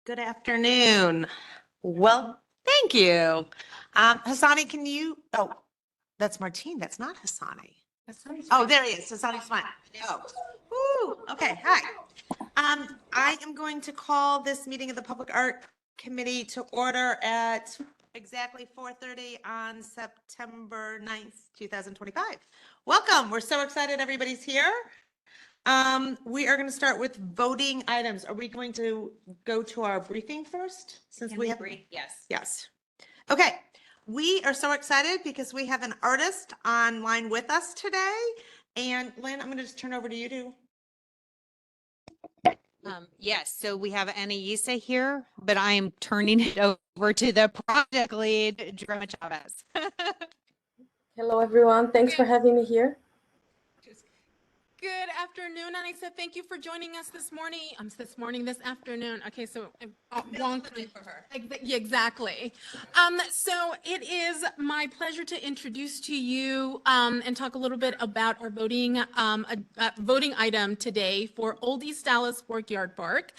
Good afternoon. Well, thank you. Hassani, can you, oh, that's Martine. That's not Hassani. Oh, there he is. Hassani's fine. Oh, woo, okay, hi. I am going to call this meeting of the Public Art Committee to order at exactly 4:30 on September 9th, 2025. Welcome. We're so excited everybody's here. We are going to start with voting items. Are we going to go to our briefing first? Since we have, Yes. yes. Okay, we are so excited because we have an artist online with us today. And Lynn, I'm going to just turn over to you to. Yes, so we have Anaisa here, but I am turning it over to the project lead, Jerome Chavez. Hello, everyone. Thanks for having me here. Good afternoon, Anaisa. Thank you for joining us this morning. This afternoon. Okay, so For her. Yeah, exactly. So it is my pleasure to introduce to you and talk a little bit about our voting item today for Old East Dallas Workyard Park.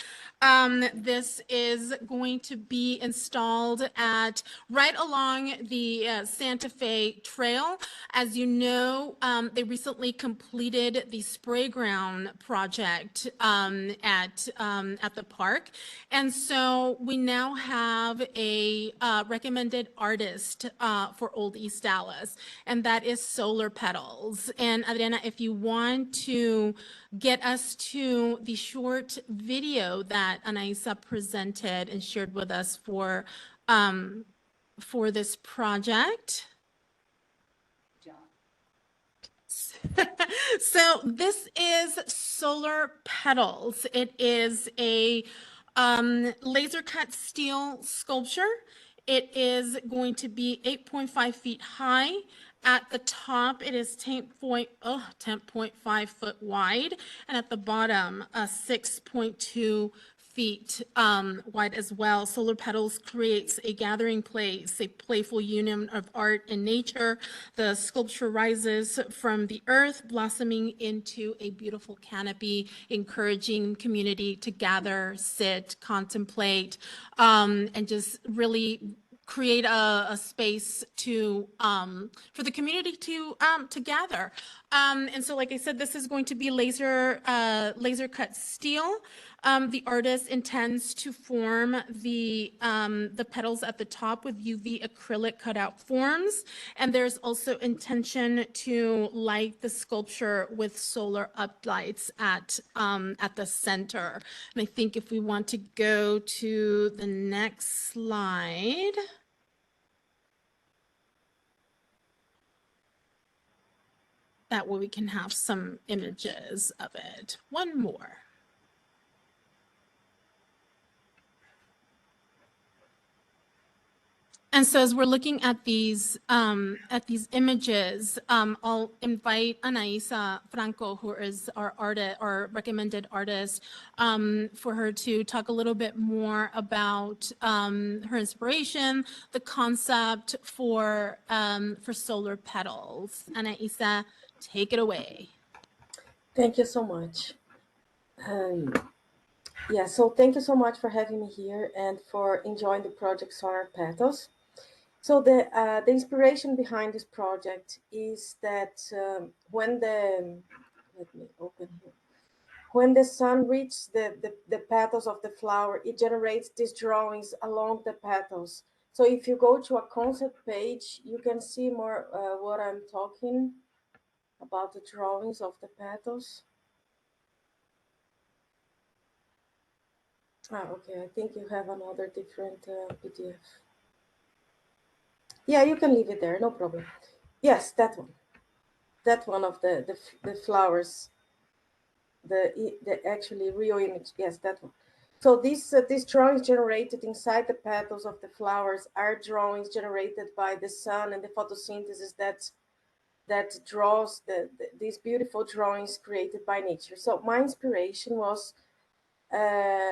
This is going to be installed at right along the Santa Fe Trail. As you know, they recently completed the spray ground project at the park. And so we now have a recommended artist for Old East Dallas, and that is Solar Petals. And Adriana, if you want to get us to the short video that Anaisa presented and shared with us for this project. So this is Solar Petals. It is a laser cut steel sculpture. It is going to be 8.5 feet high. At the top, it is 10.5 foot wide, and at the bottom, 6.2 feet wide as well. Solar Petals creates a gathering place, a playful union of art and nature. The sculpture rises from the earth, blossoming into a beautiful canopy, encouraging community to gather, sit, contemplate, and just really create a space to for the community to gather. And so, like I said, this is going to be laser cut steel. The artist intends to form the petals at the top with UV acrylic cutout forms, and there's also intention to light the sculpture with solar uplights at the center. And I think if we want to go to the next slide. That way we can have some images of it. One more. And so as we're looking at these images, I'll invite Anaisa Franco, who is our artist, our recommended artist, for her to talk a little bit more about her inspiration, the concept for Solar Petals. Anaisa, take it away. Thank you so much. Yeah, so thank you so much for having me here and for enjoying the project Solar Petals. So the inspiration behind this project is that when the let me open here. When the sun reaches the petals of the flower, it generates these drawings along the petals. So if you go to a concept page, you can see more what I'm talking about, the drawings of the petals. Okay, I think you have another different PDF. Yeah, you can leave it there, no problem. Yes, that one. That one of the flowers, the actually real image. Yes, that one. So these drawings generated inside the petals of the flowers are drawings generated by the sun and the photosynthesis that draws these beautiful drawings created by nature. So my inspiration was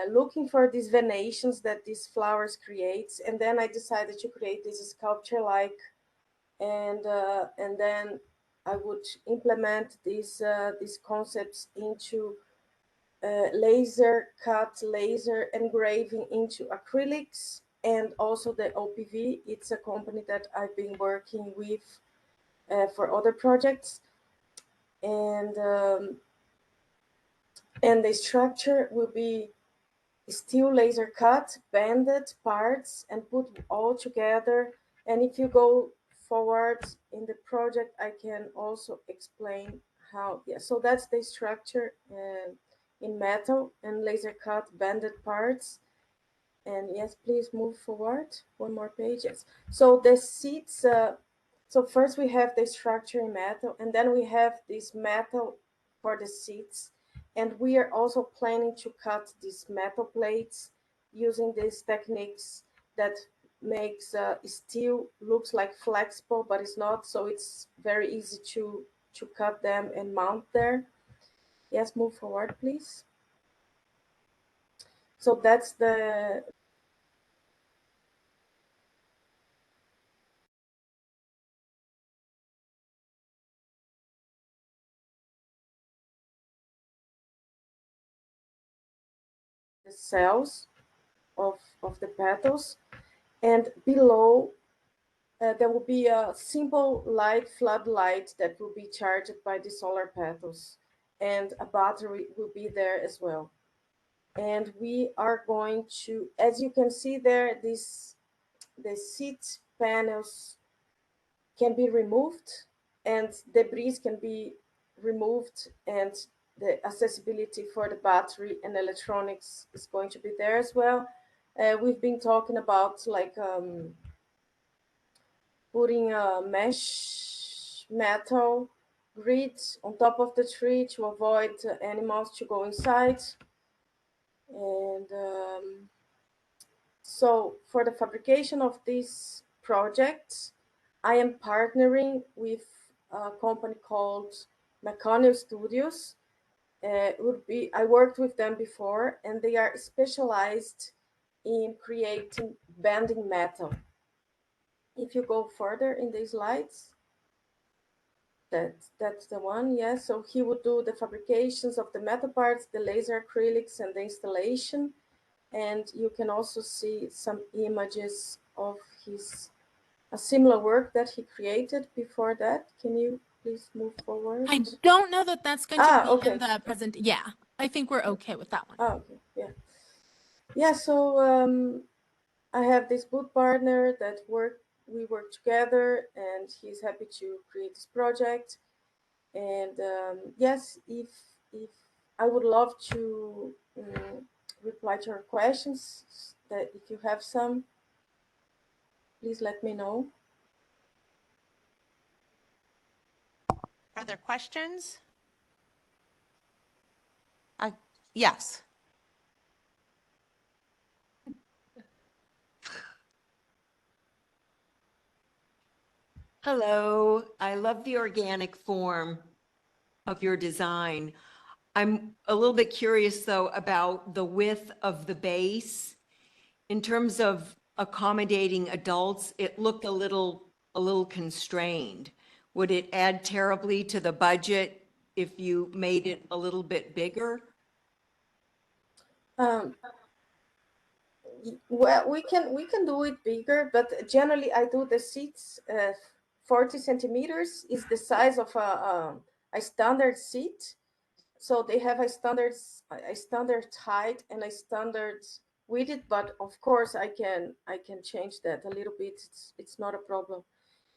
looking for these venations that these flowers creates, and then I decided to create this sculpture and then I would implement these concepts into laser cut, laser engraving into acrylics, and also the OPV. It's a company that I've been working with for other projects. And the structure will be steel laser cut, banded parts, and put all together. And if you go forward in the project, I can also explain how. Yeah, so that's the structure in metal and laser cut banded parts. And yes, please move forward one more page. Yes. So the seats. So first we have the structure in metal, and then we have this metal for the seats. And we are also planning to cut these metal plates using these techniques that makes steel looks like flexible, but it's not. So it's very easy to cut them and mount there. Yes, move forward, please. So that's the cells of the petals, and below there will be a simple light floodlight that will be charged by the solar petals, and a battery will be there as well. And we are going to, as you can see there, the seat panels can be removed and debris can be removed, and the accessibility for the battery and electronics is going to be there as well. We've been talking about like putting a mesh metal grid on top of the tree to avoid animals to go inside. And so for the fabrication of this project, I am partnering with a company called McConnell Studios. I worked with them before, and they are specialized in creating bending metal. If you go further in these slides, that's the one. Yes. So he would do the fabrications of the metal parts, the laser acrylics, and the installation. And you can also see some images of a similar work that he created before that. Can you please move forward? I don't know that that's going to be okay. in the present. Yeah, I think we're okay with that one. Okay. Yeah. Yeah. So I have this boot partner that we work together, and he's happy to create this project. And yes, if I would love to reply to your questions, that if you have some, please let me know. Are there questions? Yes. Hello, I love the organic form of your design. I'm a little bit curious though about the width of the base. In terms of accommodating adults, it looked a little constrained. Would it add terribly to the budget if you made it a little bit bigger? Well, we can do it bigger, but generally I do the seats. 40 centimeters is the size of a standard seat. So they have a standard height and a standard width, but of course I can change that a little bit. It's not a problem.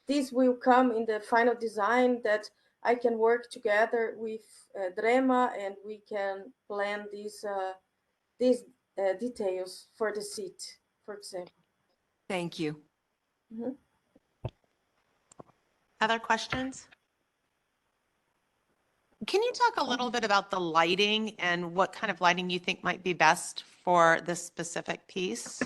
This will come in the final design that I can work together with Drema, and we can plan these details for the seat, for example. Thank you. Mm-hmm. Other questions? Can you talk a little bit about the lighting and what kind of lighting you think might be best for this specific piece?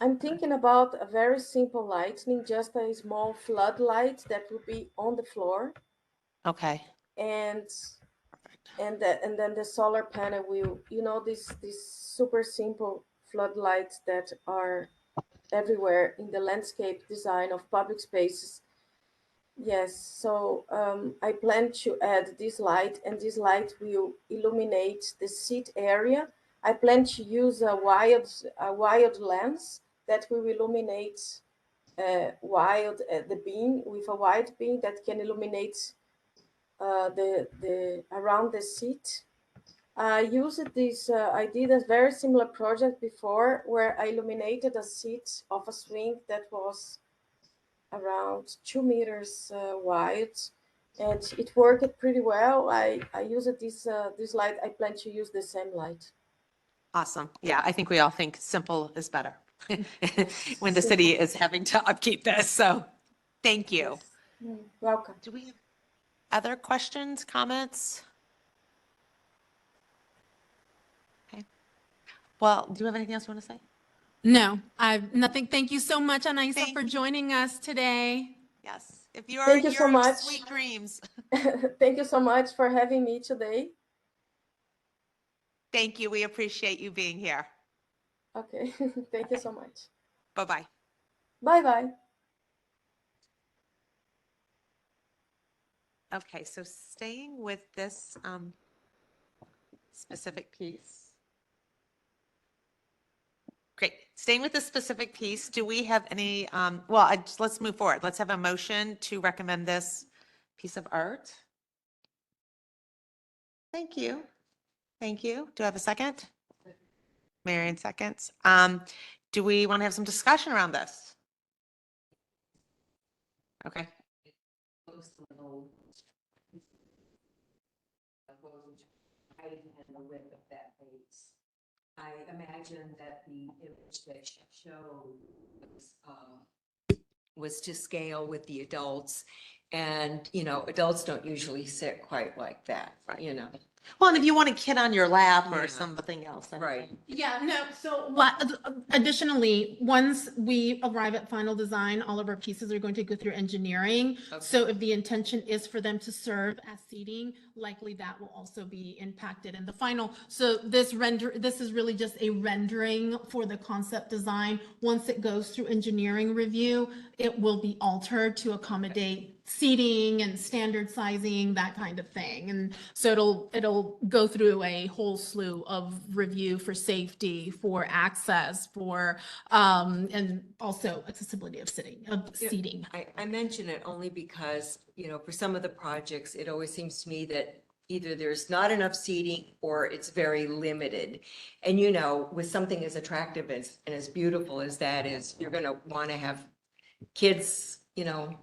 I'm thinking about a very simple lighting, just a small floodlight that will be on the floor, Okay. and then the solar panel will, these super simple floodlights that are everywhere in the landscape design of public spaces. Yes, so I plan to add this light, and this light will illuminate the seat area. I plan to use a wild lens that will illuminate the beam with a wide beam that can illuminate the around the seat. I used this. I did a very similar project before where I illuminated a seat of a swing that was around 2 meters wide, and it worked pretty well. I used this light. I plan to use the same light. Awesome. Yeah, I think we all think simple is better when the city is having to upkeep this. So thank you. Welcome. Do we have other questions, comments? Okay. Well, do you have anything else you want to say? No, I've nothing. Thank you so much, Anaisa, Thank for joining us today. Yes. If you are Thank you so your much. sweet dreams. Thank you so much for having me today. Thank you. We appreciate you being here. Okay, thank you so much. Bye-bye. Bye bye. Okay, so staying with this specific piece. Great. Staying with this specific piece, do we have any, let's move forward. Let's have a motion to recommend this piece of art. Thank you. Thank you. Do I have a second? Marion seconds. Do we want to have some discussion around this? Okay. height and the width of that base. I imagine that the image that you showed was to scale with the adults. And, you know, adults don't usually sit quite like that, you know. Well, and if you want a kid on your lap or Yeah. something else. then- Right. Yeah, no, so additionally, once we arrive at final design, all of our pieces are going to go through engineering. Okay. So if the intention is for them to serve as seating, likely that will also be impacted in the final. So this is really just a rendering for the concept design. Once it goes through engineering review, it will be altered to accommodate seating and standard sizing, that kind of thing. And so it'll go through a whole slew of review for safety, for access, for, and also accessibility of seating. I mention it only because, you know, for some of the projects, it always seems to me that either there's not enough seating or it's very limited. And, you know, with something as attractive as, and as beautiful as that is, you're going to want to have kids, you know,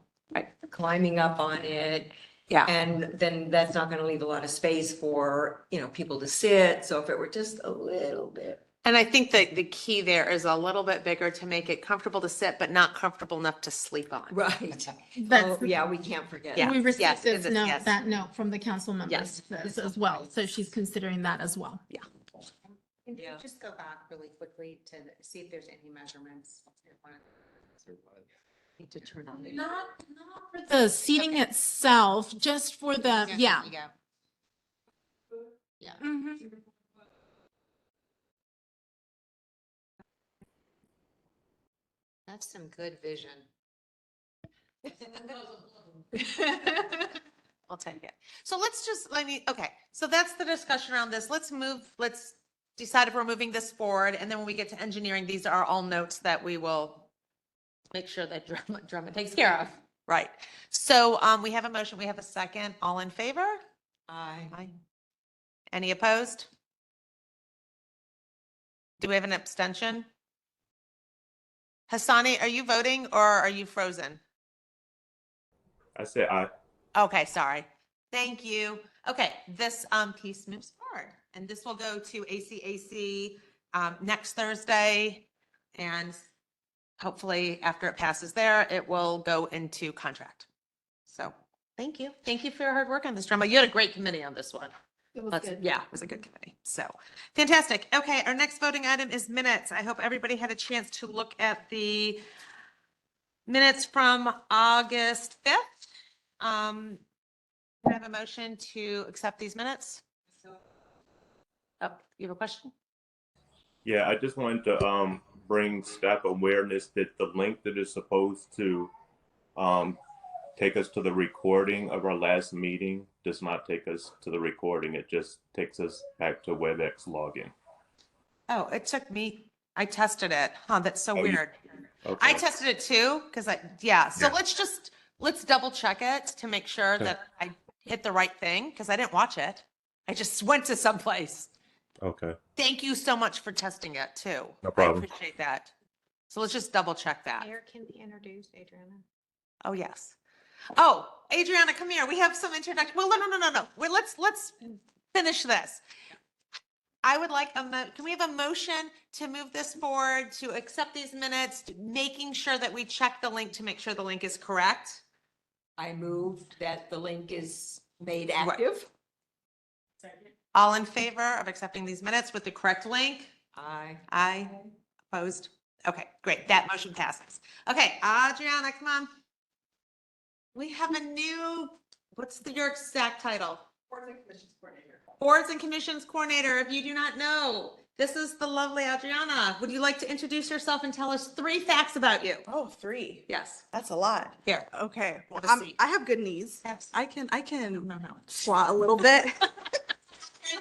climbing up on it. Yeah. And then that's not going to leave a lot of space for, you know, people to sit. So if it were just a little bit. And I think that the key there is a little bit bigger to make it comfortable to sit, but not comfortable enough to sleep on. Right. That's- Oh, yeah, we can't forget. Yeah. We yes, received is this it- note, yes. that note from the council members Yes. as well. So she's considering that as well. Can you Yeah. just go back really quickly to see if there's any measurements? Need to turn on the. Not for the seating itself, just for the, yeah. There you go. Yeah. Mhm. That's some good vision. I'll take it. So let's just, okay, so that's the discussion around this. Let's decide if we're moving this forward. And then when we get to engineering, these are all notes that we will make sure that Drummond takes care of. Right. So we have a motion, we have a second. All in favor? Aye. Any opposed? Do we have an abstention? Hassani, are you voting or are you frozen? I said aye. Okay, sorry. Thank you. Okay, this piece moves forward and this will go to ACAC next Thursday. And hopefully after it passes there, it will go into contract. So thank you. Thank you for your hard work on this drama. You had a great committee on this one. It was good. Yeah, it was a good committee. So fantastic. Okay, our next voting item is minutes. I hope everybody had a chance to look at the minutes from August 5th. Can I have a motion to accept these minutes? Oh, you have a question? Yeah, I just wanted to bring staff awareness that the link that is supposed to take us to the recording of our last meeting. Does not take us to the recording. It just takes us back to WebEx login. Oh, it took me, I tested it. Huh, that's so Oh, you- weird. I Okay. tested it too, because yeah, so Yeah. let's double check it to make sure Okay. that I hit the right thing, because I didn't watch it. I just went to someplace. Okay. Thank you so much for testing it too. No problem. I appreciate that. So let's just double check that. Mayor can be introduced, Adriana. Oh, yes. Oh, Adriana, come here. We have some introduction. Well, no. Well, let's finish this. I would like can we have a motion to move this forward, to accept these minutes, making sure that we check the link to make sure the link is correct? I moved that the link is made Right. active. All in favor of accepting these minutes with the correct link? Aye. Aye. Opposed? Okay, great. That motion passes. Okay, Adriana, come on. We have a new, your exact title? Boards and Commissions Coordinator. Boards and Commissions Coordinator. If you do not know, this is the lovely Adriana. Would you like to introduce yourself and tell us 3 facts about you? Oh, 3. Yes. That's a lot. Here. Okay. Well, Have a seat. I have good knees. Yes. I can No. squat a little bit.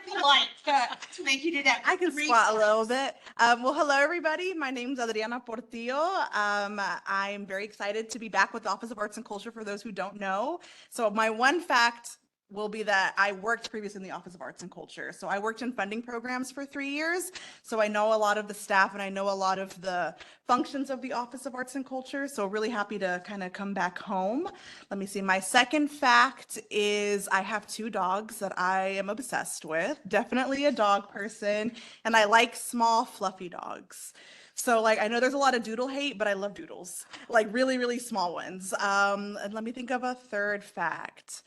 Polite, to make you do that. I can 3 squat a little facts. bit. Well, hello everybody. My name is Adriana Portillo. I'm very excited to be back with the Office of Arts and Culture for those who don't know. So my one fact will be that I worked previously in the Office of Arts and Culture. So I worked in funding programs for 3 years. So I know a lot of the staff and I know a lot of the functions of the Office of Arts and Culture. So really happy to kind of come back home. Let me see. My second fact is I have 2 dogs that I am obsessed with. Definitely a dog person. And I like small, fluffy dogs. So like, I know there's a lot of doodle hate, but I love doodles, like really, really small ones. And let me think of a third fact.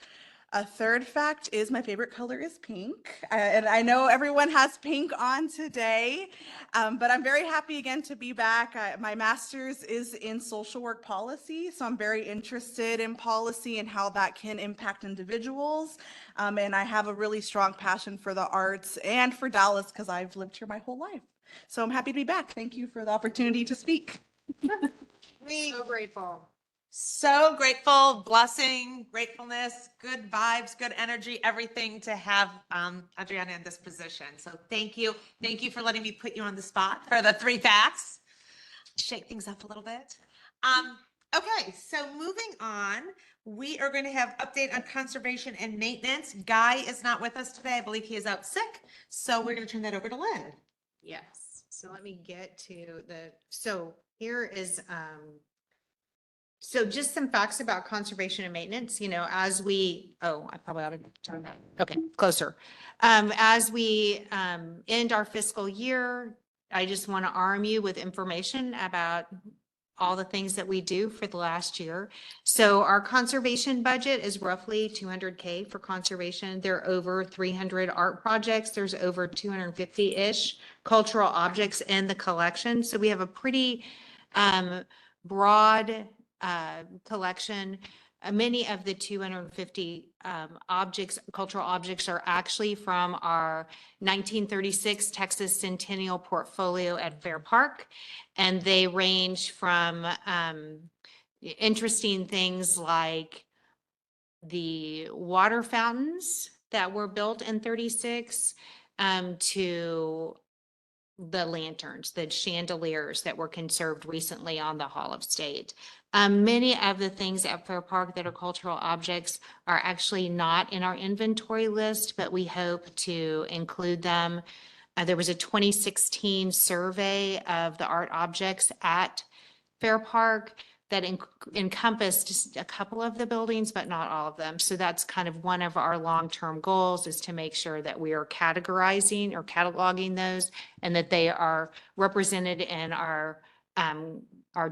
A third fact is my favorite color is pink. And I know everyone has pink on today, but I'm very happy again to be back. My master's is in social work policy, so I'm very interested in policy and how that can impact individuals. And I have a really strong passion for the arts and for Dallas because I've lived here my whole life. So I'm happy to be back. Thank you for the opportunity to speak. So grateful. So grateful, blessing, gratefulness, good vibes, good energy, everything to have Adriana in this position. So thank you. Thank you for letting me put you on the spot for the 3 facts. Shake things up a little bit. Okay, so moving on, we are going to have update on conservation and maintenance. Guy is not with us today. I believe he is out sick. So we're going to turn that over to Lynn. Yes, so let me get to so here is, so just some facts about conservation and maintenance, as we, I probably ought to turn that, okay, closer. As we, end our fiscal year, I just want to arm you with information about all the things that we do for the last year. So our conservation budget is roughly 200K for conservation. There are over 300 art projects. There's over 250-ish cultural objects in the collection. So we have a pretty broad collection. Many of the 250 cultural objects are actually from our 1936 Texas Centennial portfolio at Fair Park. And they range from interesting things like the water fountains that were built in 36 to the lanterns, the chandeliers that were conserved recently on the Hall of State. Many of the things at Fair Park that are cultural objects are actually not in our inventory list, but we hope to include them. There was a 2016 survey of the art objects at Fair Park that encompassed just a couple of the buildings, but not all of them. So that's kind of one of our long-term goals, is to make sure that we are categorizing or cataloging those and that they are represented in our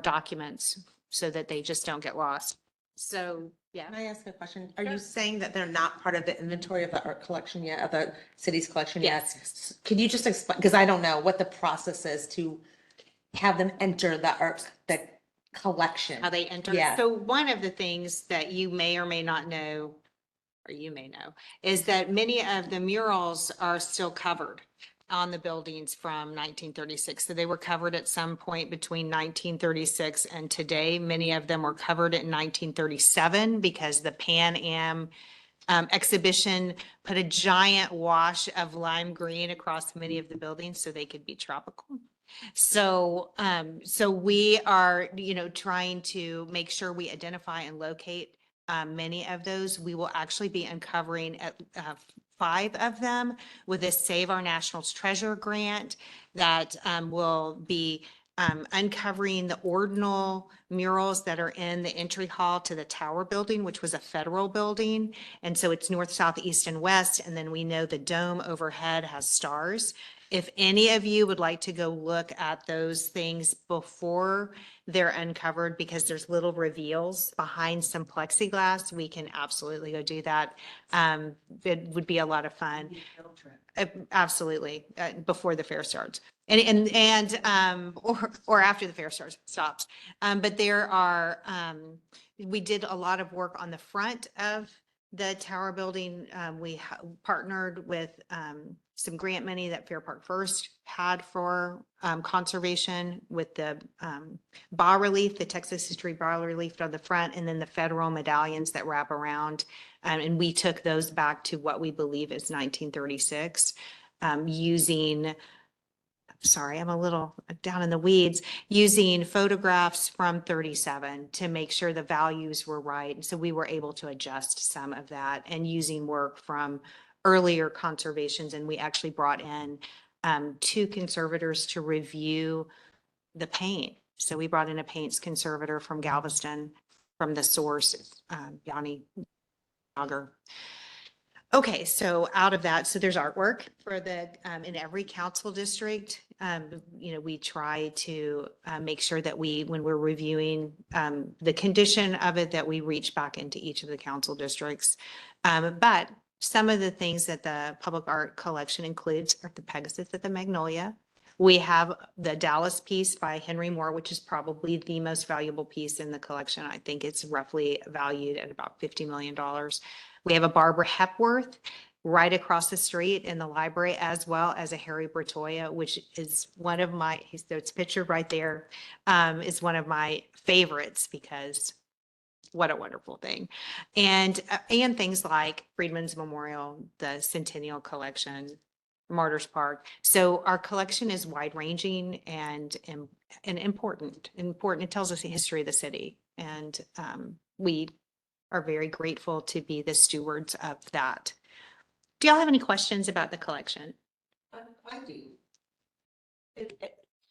documents so that they just don't get lost. So, yeah. Can I ask a question? Are you saying that they're not part of the inventory of the art collection yet, of the city's collection yet? Yes. Could you just explain, because I don't know what the process is to have them enter the collection? How they enter. Yeah. So one of the things that you may or may not know, or you may know, is that many of the murals are still covered. on the buildings from 1936. So they were covered at some point between 1936 and today. Many of them were covered in 1937 because the Pan Am exhibition put a giant wash of lime green across many of the buildings so they could be tropical. So, so we are, trying to make sure we identify and locate many of those. We will actually be uncovering at 5 of them with a Save Our Nationals Treasure grant that will be uncovering the ordinal murals that are in the entry hall to the Tower Building, which was a federal building. And so it's north, south, east, and west. And then we know the dome overhead has stars. If any of you would like to go look at those things before they're uncovered, because there's little reveals behind some plexiglass, we can absolutely go do that. It would be a lot of fun. Absolutely, before the fair starts. Or after the fair stops. But there are, we did a lot of work on the front of the Tower Building. We partnered with some grant money that Fair Park First had for conservation with the bas relief, the Texas history bas relief on the front, and then the federal medallions that wrap around. And we took those back to what we believe is 1936 using, sorry, I'm a little down in the weeds, using photographs from 37 to make sure the values were right. And so we were able to adjust some of that and using work from earlier conservations. And we actually brought in 2 conservators to review the paint. So we brought in a paints conservator from Galveston, from the source, Yanni Auger. Okay, so out of that, so there's artwork for the, in every council district. We try to make sure that when we're reviewing the condition of it, that we reach back into each of the council districts. But some of the things that the public art collection includes are the Pegasus at the Magnolia. We have the Dallas piece by Henry Moore, which is probably the most valuable piece in the collection. I think it's roughly valued at about $50 million. We have a Barbara Hepworth right across the street in the library, as well as a Harry Bertoia, which is one of my, it's pictured right there, is one of my favorites because what a wonderful thing. And things like Freedmen's Memorial, the Centennial Collection, Martyrs Park. So our collection is wide ranging and important. It tells us the history of the city. And we are very grateful to be the stewards of that. Do y'all have any questions about the collection? I do.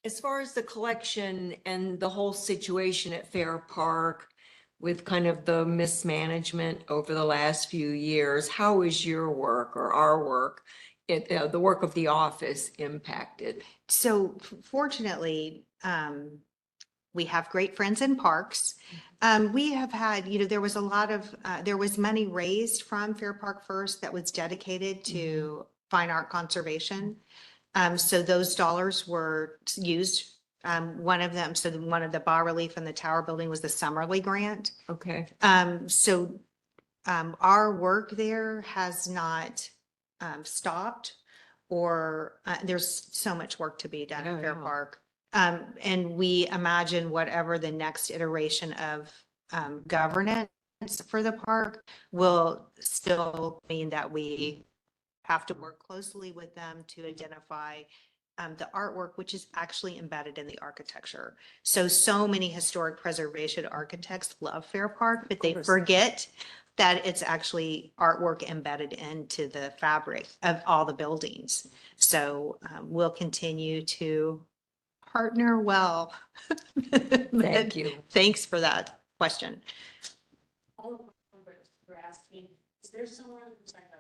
As far as the collection and the whole situation at Fair Park with kind of the mismanagement over the last few years, how is your work or our work, the work of the office impacted? So fortunately, we have great friends in parks. We have had, there was a lot of, there was money raised from Fair Park First that was dedicated to fine art conservation. So those dollars were used. One of them, so one of the bas relief in the Tower Building was the Summerly grant. Okay. So our work there has not stopped, or there's so much work to be done at Fair Park. And we imagine whatever the next iteration of governance for the park will still mean that we have to work closely with them to identify the artwork, which is actually embedded in the architecture. So many historic preservation architects love Fair Park, but they forget that it's actually artwork embedded into the fabric of all the buildings. So we'll continue to partner well. Thank you. Thanks for that question. We're asking, is there someone who's like a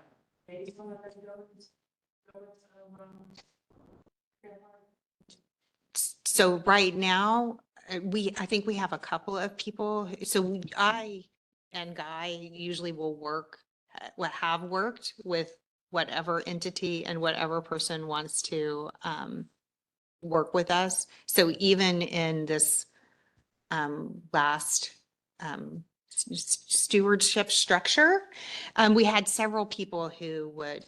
base on the buildings? So right now, I think we have a couple of people. So I and Guy usually will have worked with whatever entity and whatever person wants to work with us. So even in this last stewardship structure, we had several people who would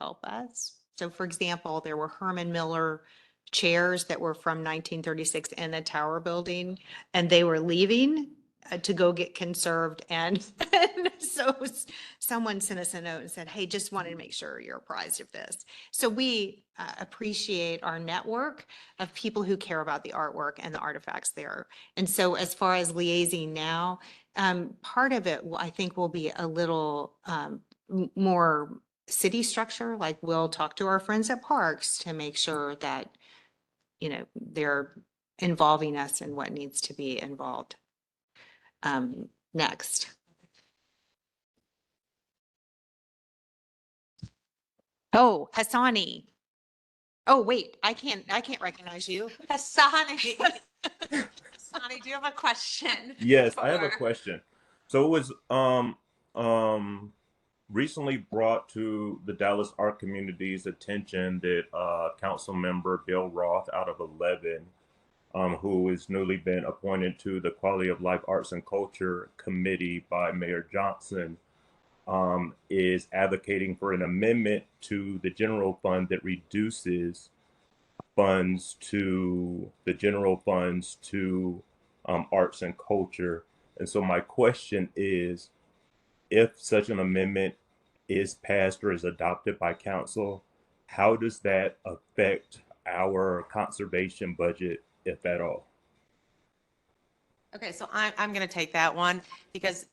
help us. So for example, there were Herman Miller chairs that were from 1936 in the Tower Building, and they were leaving to go get conserved. And so someone sent us a note and said, hey, just wanted to make sure you're apprised of this. So we appreciate our network of people who care about the artwork and the artifacts there. And so as far as liaising now, part of it, I think, will be a little more city structure. Like we'll talk to our friends at Parks to make sure that, they're involving us in what needs to be involved. Next. Oh, Hassani. Oh, wait, I can't recognize you. Hassani. Hassani, do you have a question? Yes, I have a for- question. So it was recently brought to the Dallas art community's attention that council member Bill Roth out of 11, who has newly been appointed to the Quality of Life Arts and Culture Committee by Mayor Johnson, is advocating for an amendment to the general fund that reduces funds to the general funds to arts and culture. And so my question is, if such an amendment is passed or is adopted by council, how does that affect our conservation budget, if at all? Okay, so I'm going to take that one because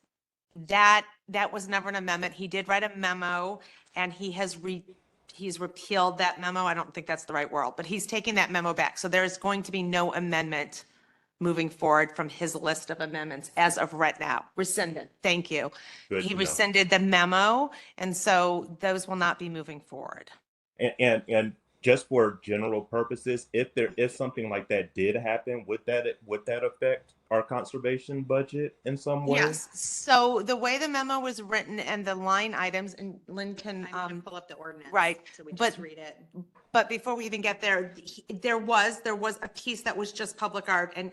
that was never an amendment. He did write a memo and he's repealed that memo. I don't think that's the right word, but he's taking that memo back. So there's going to be no amendment moving forward from his list of amendments as of right now. Rescinded. Thank you. Good He to know. rescinded the memo, and so those will not be moving forward. And just for general purposes, if something like that did happen, would that affect our conservation budget in some way? Yes. So the way the memo was written and the line items, and Lynn can, I'm going to pull up the ordinance. right, So we but- just read it. but before we even get there, there was a piece that was just public art, and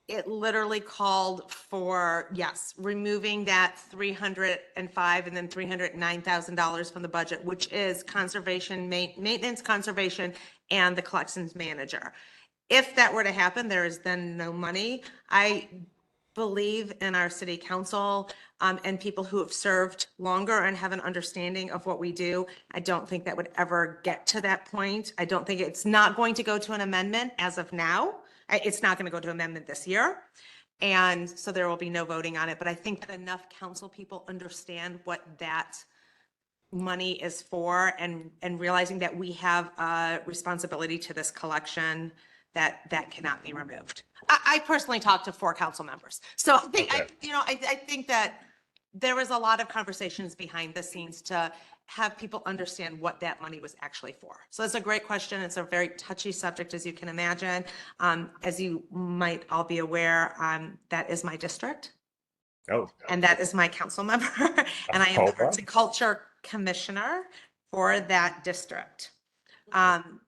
it literally called for, yes, removing that 305 and then $309,000 from the budget, which is conservation, maintenance, conservation, and the collections manager. If that were to happen, there is then no money. I believe in our city council and people who have served longer and have an understanding of what we do. I don't think that would ever get to that point. I don't think it's not going to go to an amendment as of now. It's not going to go to amendment this year. And so there will be no voting on it. But I think that enough council people understand what that money is for and realizing that we have a responsibility to this collection that cannot be removed. I personally talked to 4 council members. So I think, Okay. I think that there was a lot of conversations behind the scenes to have people understand what that money was actually for. So it's a great question. It's a very touchy subject, as you can imagine. As you might all be aware, that is my district. Oh, And that is my council member. And I am All the Arts right. and Culture Commissioner for that district.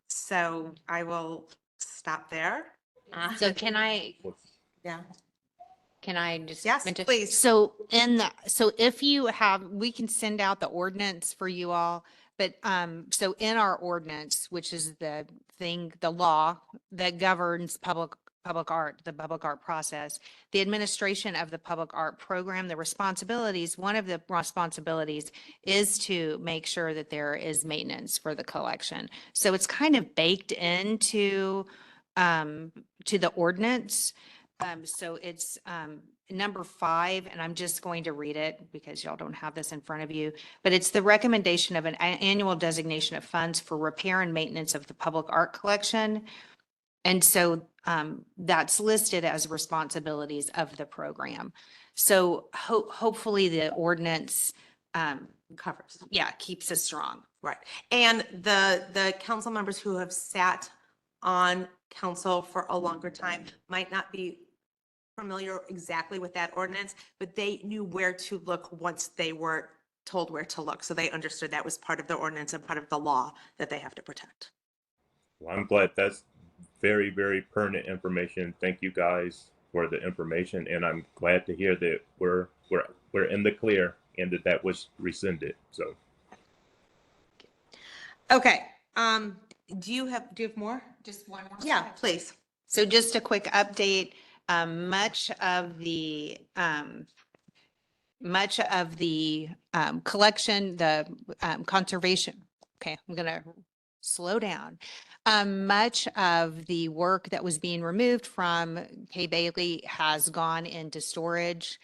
So I will stop there. So can I Yeah. just? Yes, mention- please. So if you have, we can send out the ordinance for you all, but, so in our ordinance, which is the law that governs public art, the public art process, the administration of the public art program, the responsibilities, one of the responsibilities is to make sure that there is maintenance for the collection. So it's kind of baked into, to the ordinance. So it's number 5, and I'm just going to read it because y'all don't have this in front of you, but it's the recommendation of an annual designation of funds for repair and maintenance of the public art collection. And so that's listed as responsibilities of the program. So hopefully the ordinance, Covers. keeps us strong. Right. And the council members who have sat on council for a longer time might not be familiar exactly with that ordinance, but they knew where to look once they were told where to look. So they understood that was part of the ordinance and part of the law that they have to protect. Well, I'm glad. That's very, very pertinent information. Thank you guys for the information, and I'm glad to hear that we're in the clear and that was rescinded. So Okay, do you have more? Just one more. Yeah, slide. please. So just a quick update, much of the collection, the conservation, okay, I'm gonna slow down. Much of the work that was being removed from Kay Bailey has gone into storage.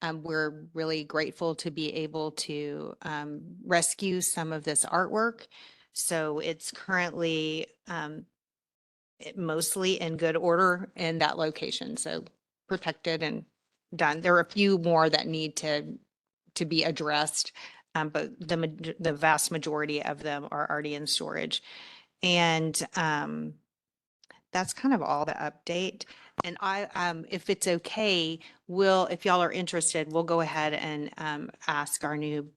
We're really grateful to be able to rescue some of this artwork. So it's currently mostly in good order in that location, so protected and done. There are a few more that need to be addressed, but the vast majority of them are already in storage. And that's kind of all the update. And if it's okay, if y'all are interested, we'll go ahead and ask our new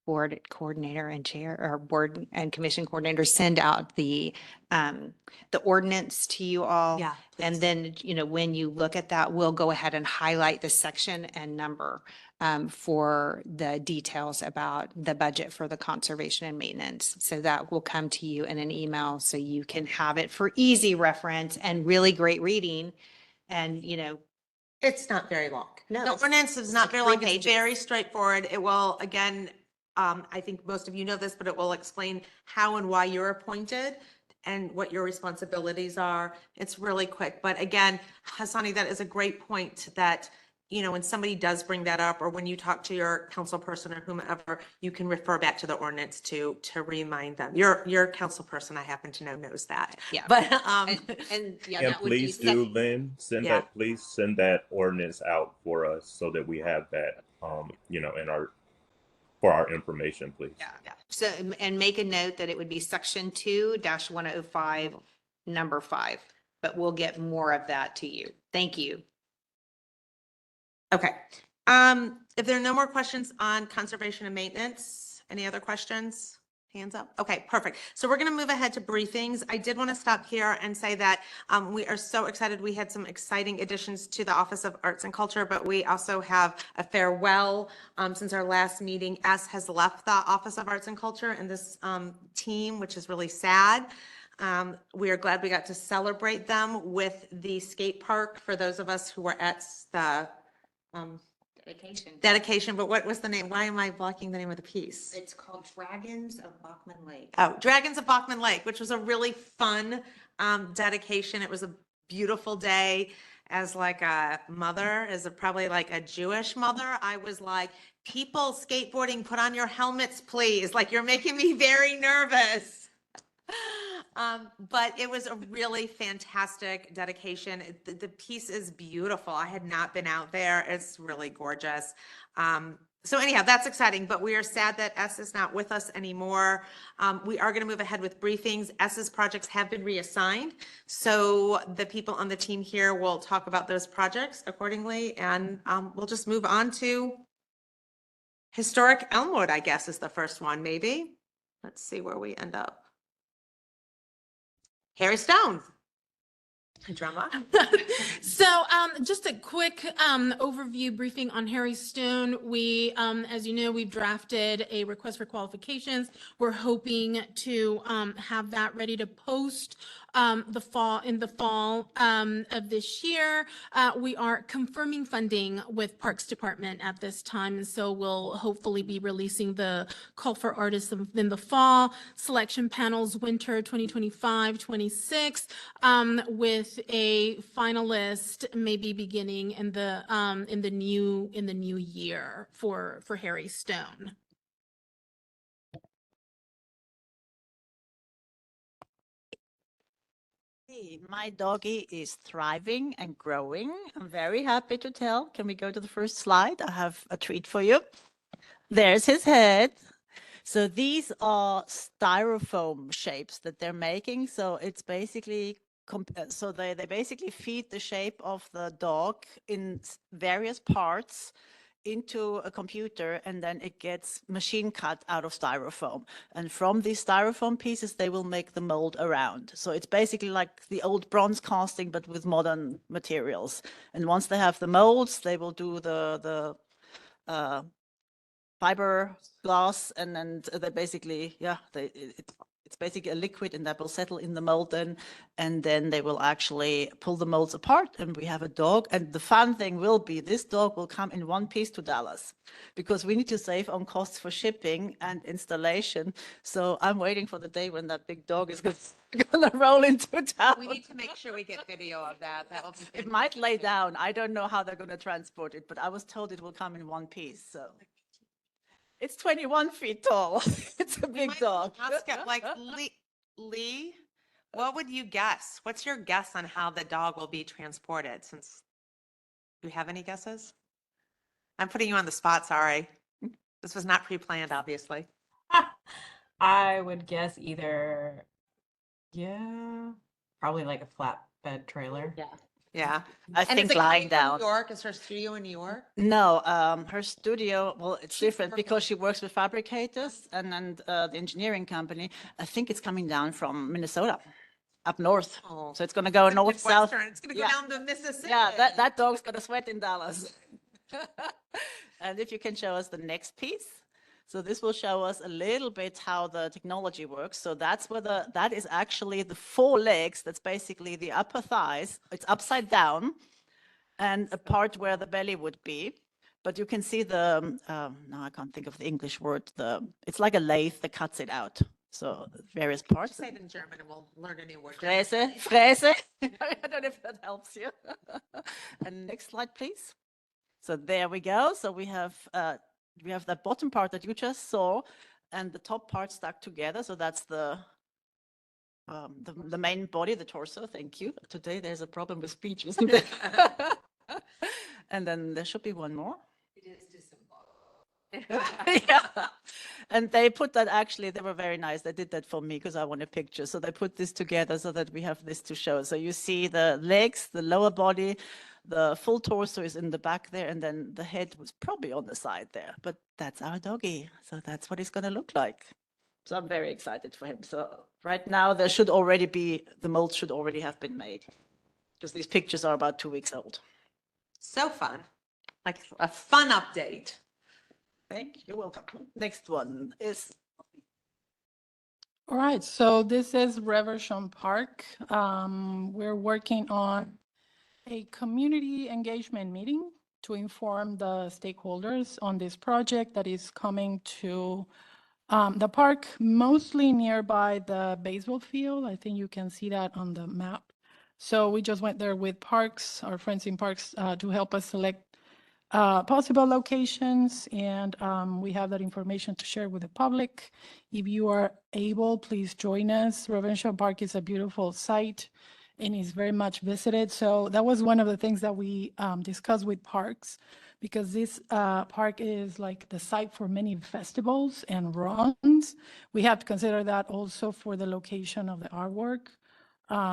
board coordinator and chair, or board and commission coordinator, send out the ordinance to you all. Yeah. And then, when you look at that, we'll go ahead and highlight the section and number for the details about the budget for the conservation and maintenance. So that will come to you in an email so you can have it for easy reference and really great reading. And, It's not very long. No, The it's ordinance is not like very 3 long. It's pages. very straightforward. It will, again, I think most of you know this, but it will explain how and why you're appointed and what your responsibilities are. It's really quick. But again, Hassani, that is a great point that, when somebody does bring that up, or when you talk to your council person or whomever, you can refer back to the ordinance to remind them. Your council person, I happen to know, knows that. Yeah. But, And yeah, And that would be please do, second. Lynn, Yeah. please send that ordinance out for us so that we have that, for our information, please. Yeah. So, and make a note that it would be section 2-105, number 5, but we'll get more of that to you. Thank you. Okay. If there are no more questions on conservation and maintenance, any other questions? Hands up. Okay, perfect. So we're going to move ahead to briefings. I did want to stop here and say that we are so excited. We had some exciting additions to the Office of Arts and Culture, but we also have a farewell. Since our last meeting, S has left the Office of Arts and Culture and this team, which is really sad. We are glad we got to celebrate them with the skate park for those of us who were at the dedication, but what was the name? Why am I blocking the name of the piece? It's called Dragons of Bachman Lake. Oh, Dragons of Bachman Lake, which was a really fun dedication. It was a beautiful day. As like a mother, probably like a Jewish mother, I was like, people skateboarding, put on your helmets, please. Like, you're making me very nervous. But it was a really fantastic dedication. The piece is beautiful. I had not been out there. It's really gorgeous. So anyhow, that's exciting, but we are sad that S is not with us anymore. We are going to move ahead with briefings. S's projects have been reassigned. So the people on the team here will talk about those projects accordingly. And we'll just move on to Historic Elmwood, I guess, is the first one, maybe. Let's see where we end up. Harry Stone. Drama. So just a quick overview briefing on Harry Stone. We, as you know, we've drafted a request for qualifications. We're hoping to have that ready to post in the fall of this year. We are confirming funding with Parks Department at this time, and so we'll hopefully be releasing the call for artists in the fall, selection panels winter 2025-26, with a finalist maybe beginning in the new year for Harry Stone. Hey, my doggy is thriving and growing. I'm very happy to tell. Can we go to the first slide? I have a treat for you. There's his head. So these are styrofoam shapes that they're making. So it's basically, so they basically feed the shape of the dog in various parts into a computer, and then it gets machine cut out of styrofoam. And from these styrofoam pieces, they will make the mold around. So it's basically like the old bronze casting, but with modern materials. And once they have the molds, they will do the fiber glass, and then they basically, yeah, it's It's basically a liquid and that will settle in the mold then, and then they will actually pull the molds apart and we have a dog. And the fun thing will be this dog will come in one piece to Dallas because we need to save on costs for shipping and installation. So I'm waiting for the day when that big dog is gonna roll into town. We need to make sure we get video of that. That will be It might lay down. I don't know how they're going to transport it, but I was told it will come in one piece. So it's 21 feet tall. It's a We big might dog. ask it, like, Lee, what would you guess? What's your guess on how the dog will be transported since, do you have any guesses? I'm putting you on the spot, sorry. This was not pre-planned, obviously. I would guess either, probably like a flatbed trailer. Yeah. Yeah. I And is think it lying coming from down. New York? Is her studio in New York? No, her studio, well, it's She's different perfect. because she works with fabricators and then the engineering company. I think it's coming down from Minnesota, up north. Oh. So it's going to go north, south. Midwestern. It's gonna go Yeah. down to Mississippi. Yeah, that dog's going to sweat in Dallas. And if you can show us the next piece. So this will show us a little bit how the technology works. So that's where that is actually the 4 legs. That's basically the upper thighs. It's upside down and a part where the belly would be. But you can see the, no, I can't think of the English word. It's like a lathe that cuts it out. So various parts. Say it in German and we'll learn a new word. Fräse, Fräse. I don't know if that helps you. And next slide, please. So there we go. So we have that bottom part that you just saw and the top part stuck together. So that's the main body, the torso. Thank you. Today there's a problem with speech, isn't there? And then there should be one more. It is disembodied. Yeah. And they put that actually, they were very nice. They did that for me because I want a picture. So they put this together so that we have this to show. So you see the legs, the lower body, the full torso is in the back there, and then the head was probably on the side there. But that's our doggy. So that's what he's going to look like. So I'm very excited for him. So right now there should already be, the mold should already have been made because these pictures are about 2 weeks old. So fun. Like a fun update. Thank you. You're welcome. Next one is All right, so this is Reverchon Park. We're working on a community engagement meeting to inform the stakeholders on this project that is coming to the park, mostly nearby the baseball field. I think you can see that on the map. So we just went there with Parks, our friends in Parks, to help us select possible locations, and we have that information to share with the public. If you are able, please join us. Reverchon Park is a beautiful site and is very much visited. So that was one of the things that we discussed with Parks, because this park is like the site for many festivals and runs. We have to consider that also for the location of the artwork,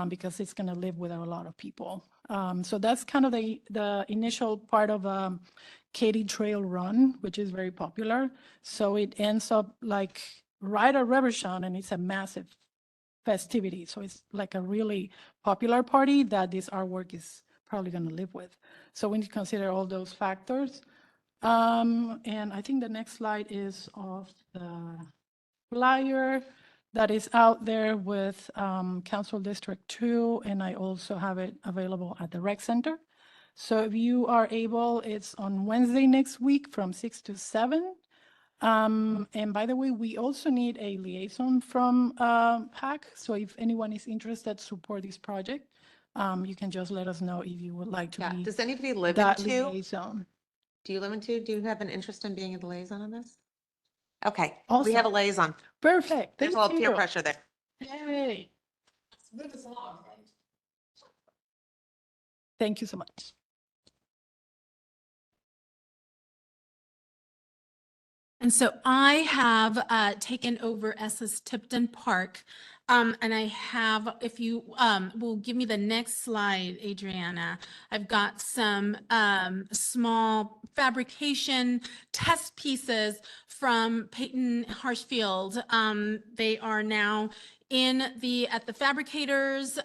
because it's going to live with a lot of people. So that's kind of the initial part of Katy Trail Run, which is very popular. So it ends up like right at Reverchon, and it's a massive festivity. So it's like a really popular party that this artwork is probably going to live with. So we need to consider all those factors. And I think the next slide is of the flyer that is out there with Council District 2, and I also have it available at the Rec Center. So if you are able, it's on Wednesday next week from 6 to 7. And by the way, we also need a liaison from PAC. So if anyone is interested to support this project, you can just let us know if you would like to Yeah. be Does anybody live in that 2? liaison. Do you live in 2? Do you have an interest in being a liaison on this? Okay, we Awesome. have a liaison. Perfect. There's Thank a little peer you. pressure there. Yay. Move us along, right? Thank you so much. And so I have taken over Estes Tipton Park And I have, if you will give me the next slide, Adriana, I've got some small fabrication test pieces from Peyton Harshfield. They are now at the fabricators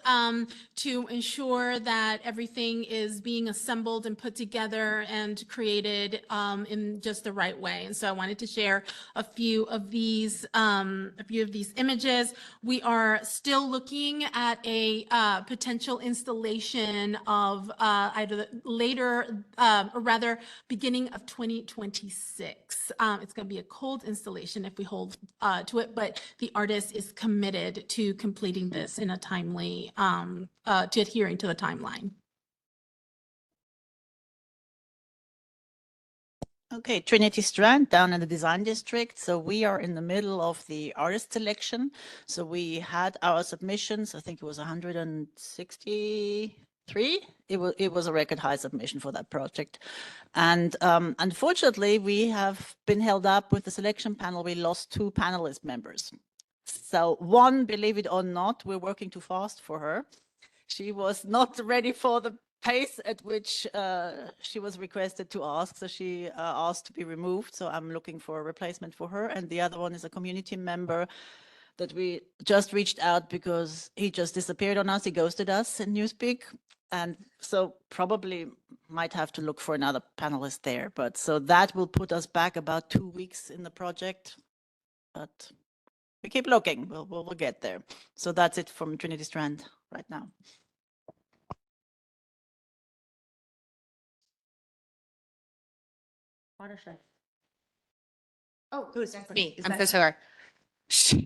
to ensure that everything is being assembled and put together and created in just the right way. And so I wanted to share a few of these images. We are still looking at a potential installation of either later or rather beginning of 2026. It's going to be a cold installation if we hold to it, but the artist is committed to completing this in a timely, to adhering to the timeline. Okay, Trinity Strand down in the design district. So we are in the middle of the artist selection. So we had our submissions, I think it was 163. It was a record high submission for that project. And unfortunately, we have been held up with the selection panel. We lost 2 panelist members. So one, believe it or not, we're working too fast for her. She was not ready for the pace at which she was requested to ask. So she asked to be removed. So I'm looking for a replacement for her. And the other one is a community member that we just reached out because he just disappeared on us. He ghosted us in Newspeak. And so probably might have to look for another panelist there. But so that will put us back about 2 weeks in the project. But we keep looking. We'll get there. So that's it from Trinity Strand right now. Watershed. Oh, That's me. I'm so sorry. So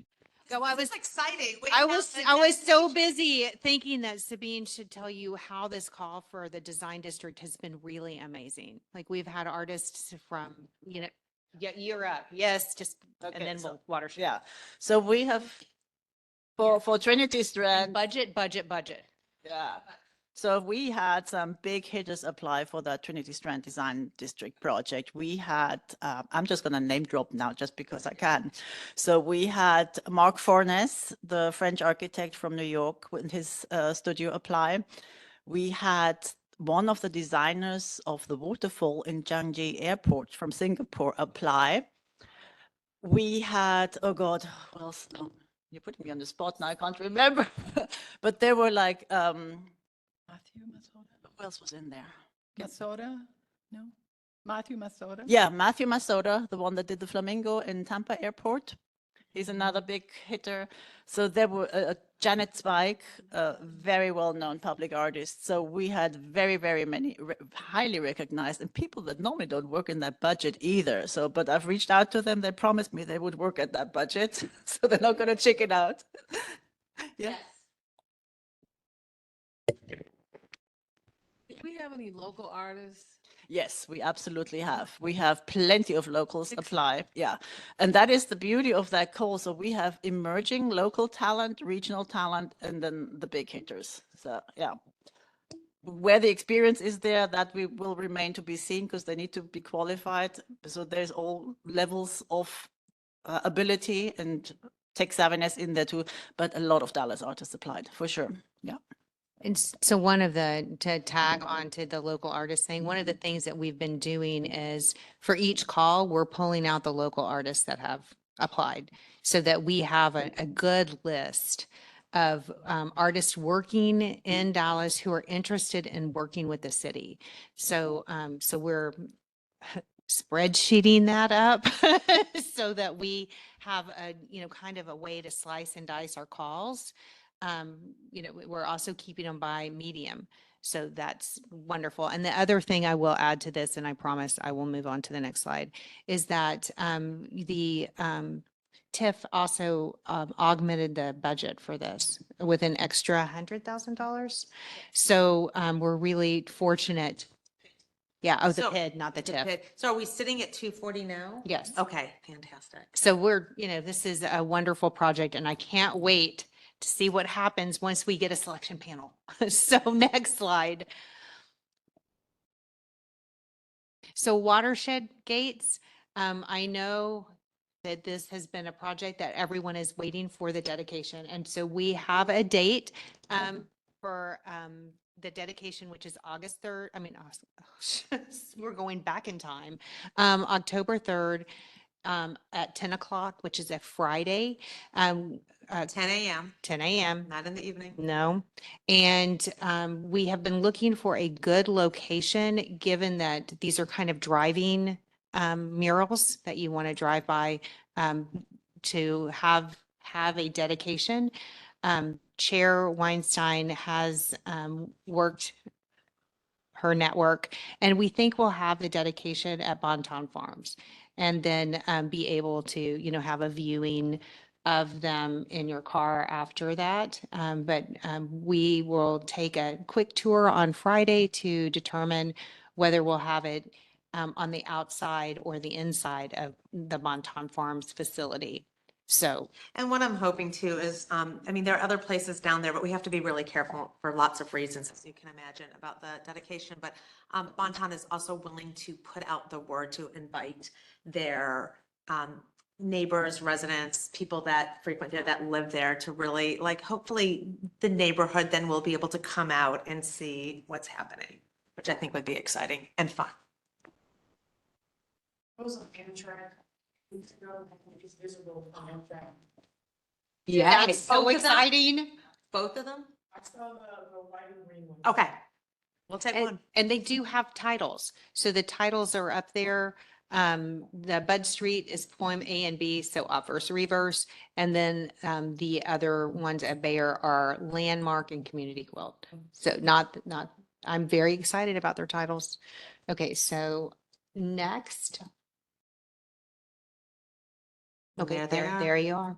I was exciting. I was so busy thinking that Sabine should tell you how this call for the design district has been really amazing. Like we've had artists from, Europe. Yes, just, and Okay, then so- we'll watershed. Yeah. So we have for Trinity Strand. Budget. Yeah. So we had some big hitters apply for the Trinity Strand Design District project. We had, I'm just going to name drop now just because I can. So we had Marc Fornes, the French architect from New York, with his studio apply. We had one of the designers of the waterfall in Changi Airport from Singapore apply. We had, oh God, what else? Oh, you're putting me on the spot now, I can't remember. But there were like, Matthew Masoda? who else was in there? Masoda? No? Matthew Masoda? Yeah, Matthew Masoda, the one that did the Flamingo in Tampa Airport. He's another big hitter. So there were Janet Zweig, a very well-known public artist. So we had very, very many highly recognized and people that normally don't work in that budget either. So, but I've reached out to them. They promised me they would work at that budget. So they're not going to chicken out. Yeah. Do we have any local artists? Yes, we absolutely have. We have plenty of locals apply. Yeah. And that is the beauty of that call. So we have emerging local talent, regional talent, and then the big hitters. So yeah. Where the experience is there, that we will remain to be seen because they need to be qualified. So there's all levels of ability and tech savviness in there too, but a lot of Dallas artists applied for sure. Yeah. And so to tag on to the local artist thing, one of the things that we've been doing is for each call, we're pulling out the local artists that have applied so that we have a good list of artists working in Dallas who are interested in working with the city. So, so we're spreadsheeting that up so that we have a, kind of a way to slice and dice our calls. We're also keeping them by medium. So that's wonderful. And the other thing I will add to this, and I promise I will move on to the next slide, is that the TIF also augmented the budget for this with an extra $100,000. So we're really fortunate. Yeah, the So, PID, not the TIF. So are we sitting at 240 now? Yes. Okay, fantastic. So we're, this is a wonderful project and I can't wait to see what happens once we get a selection panel. So next slide. So watershed gates, I know that this has been a project that everyone is waiting for the dedication. And so we have a date for the dedication, which is August 3rd. I mean, we're going back in time. October 3rd at 10 o'clock, which is a Friday. 10 a.m., 10 a.m. not in the evening. No. And we have been looking for a good location, given that these are kind of driving murals that you want to drive by to have a dedication. Chair Weinstein has worked her network, and we think we'll have the dedication at Bonton Farms, and then be able to, you know, have a viewing of them in your car after that. But we will take a quick tour on Friday to determine whether we'll have it on the outside or the inside of the Bonton Farms facility. So, And what I'm hoping too is, I mean, there are other places down there, but we have to be really careful for lots of reasons, as you can imagine, about the dedication. But Bonton is also willing to put out the word to invite their neighbors, residents, people that frequent there, that live there, to really, like, hopefully the neighborhood then will be able to come out and see what's happening, which I think would be exciting and fun. It was on Amtrak. Weeks ago, I think it's visible on Amtrak. Yeah, that's so exciting. Both of them? I saw the white and green one. Okay, we'll take one. And they do have titles. So the titles are up there. The Bud Street is poem A and B, so obverse, reverse. And then the other ones at Bayer are Landmark and Community Quilt. So not, I'm very excited about their titles. Okay, so next. Okay, There they are. there you are.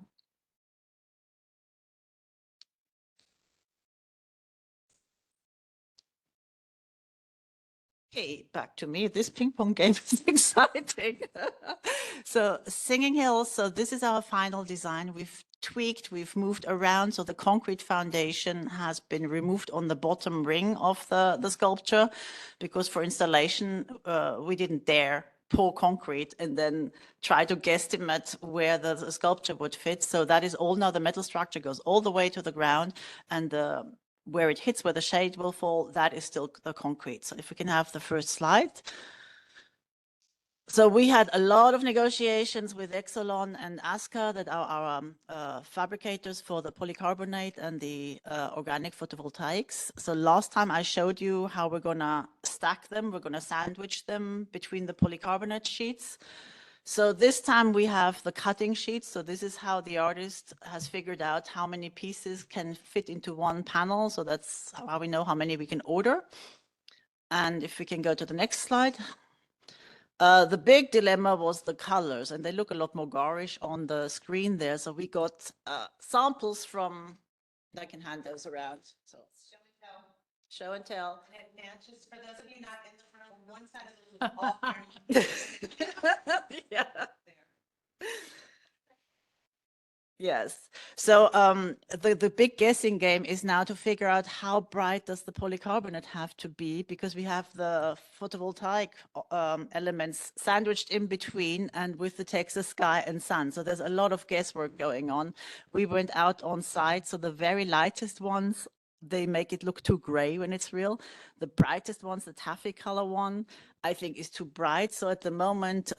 Okay, back to me. This ping pong game is exciting. So Singing Hills, so this is our final design. We've tweaked, we've moved around. So the concrete foundation has been removed on the bottom ring of the sculpture, because for installation, we didn't dare pour concrete and then try to guesstimate where the sculpture would fit. So that is all now. The metal structure goes all the way to the ground, and where it hits, where the shade will fall, that is still the concrete. So if we can have the first slide. So we had a lot of negotiations with Exelon and ASCA, that are our fabricators for the polycarbonate and the organic photovoltaics. So last time I showed you how we're gonna stack them. We're gonna sandwich them between the polycarbonate sheets. So this time we have the cutting sheets. So this is how the artist has figured out how many pieces can fit into one panel. So that's how we know how many we can order. And if we can go to the next slide. The big dilemma was the colors, and they look a lot more garish on the screen there. So we got samples from, I can hand those around. So show and tell. And it matches, for those of you not in the room, one side of the Yeah. Yes. So the big guessing game is now to figure out how bright does the polycarbonate have to be, because we have the photovoltaic elements sandwiched in between and with the Texas sky and sun. So there's a lot of guesswork going on. We went out on site. So the very lightest ones, they make it look too gray when it's real. The brightest ones, the taffy color one, I think is too bright. So at the moment,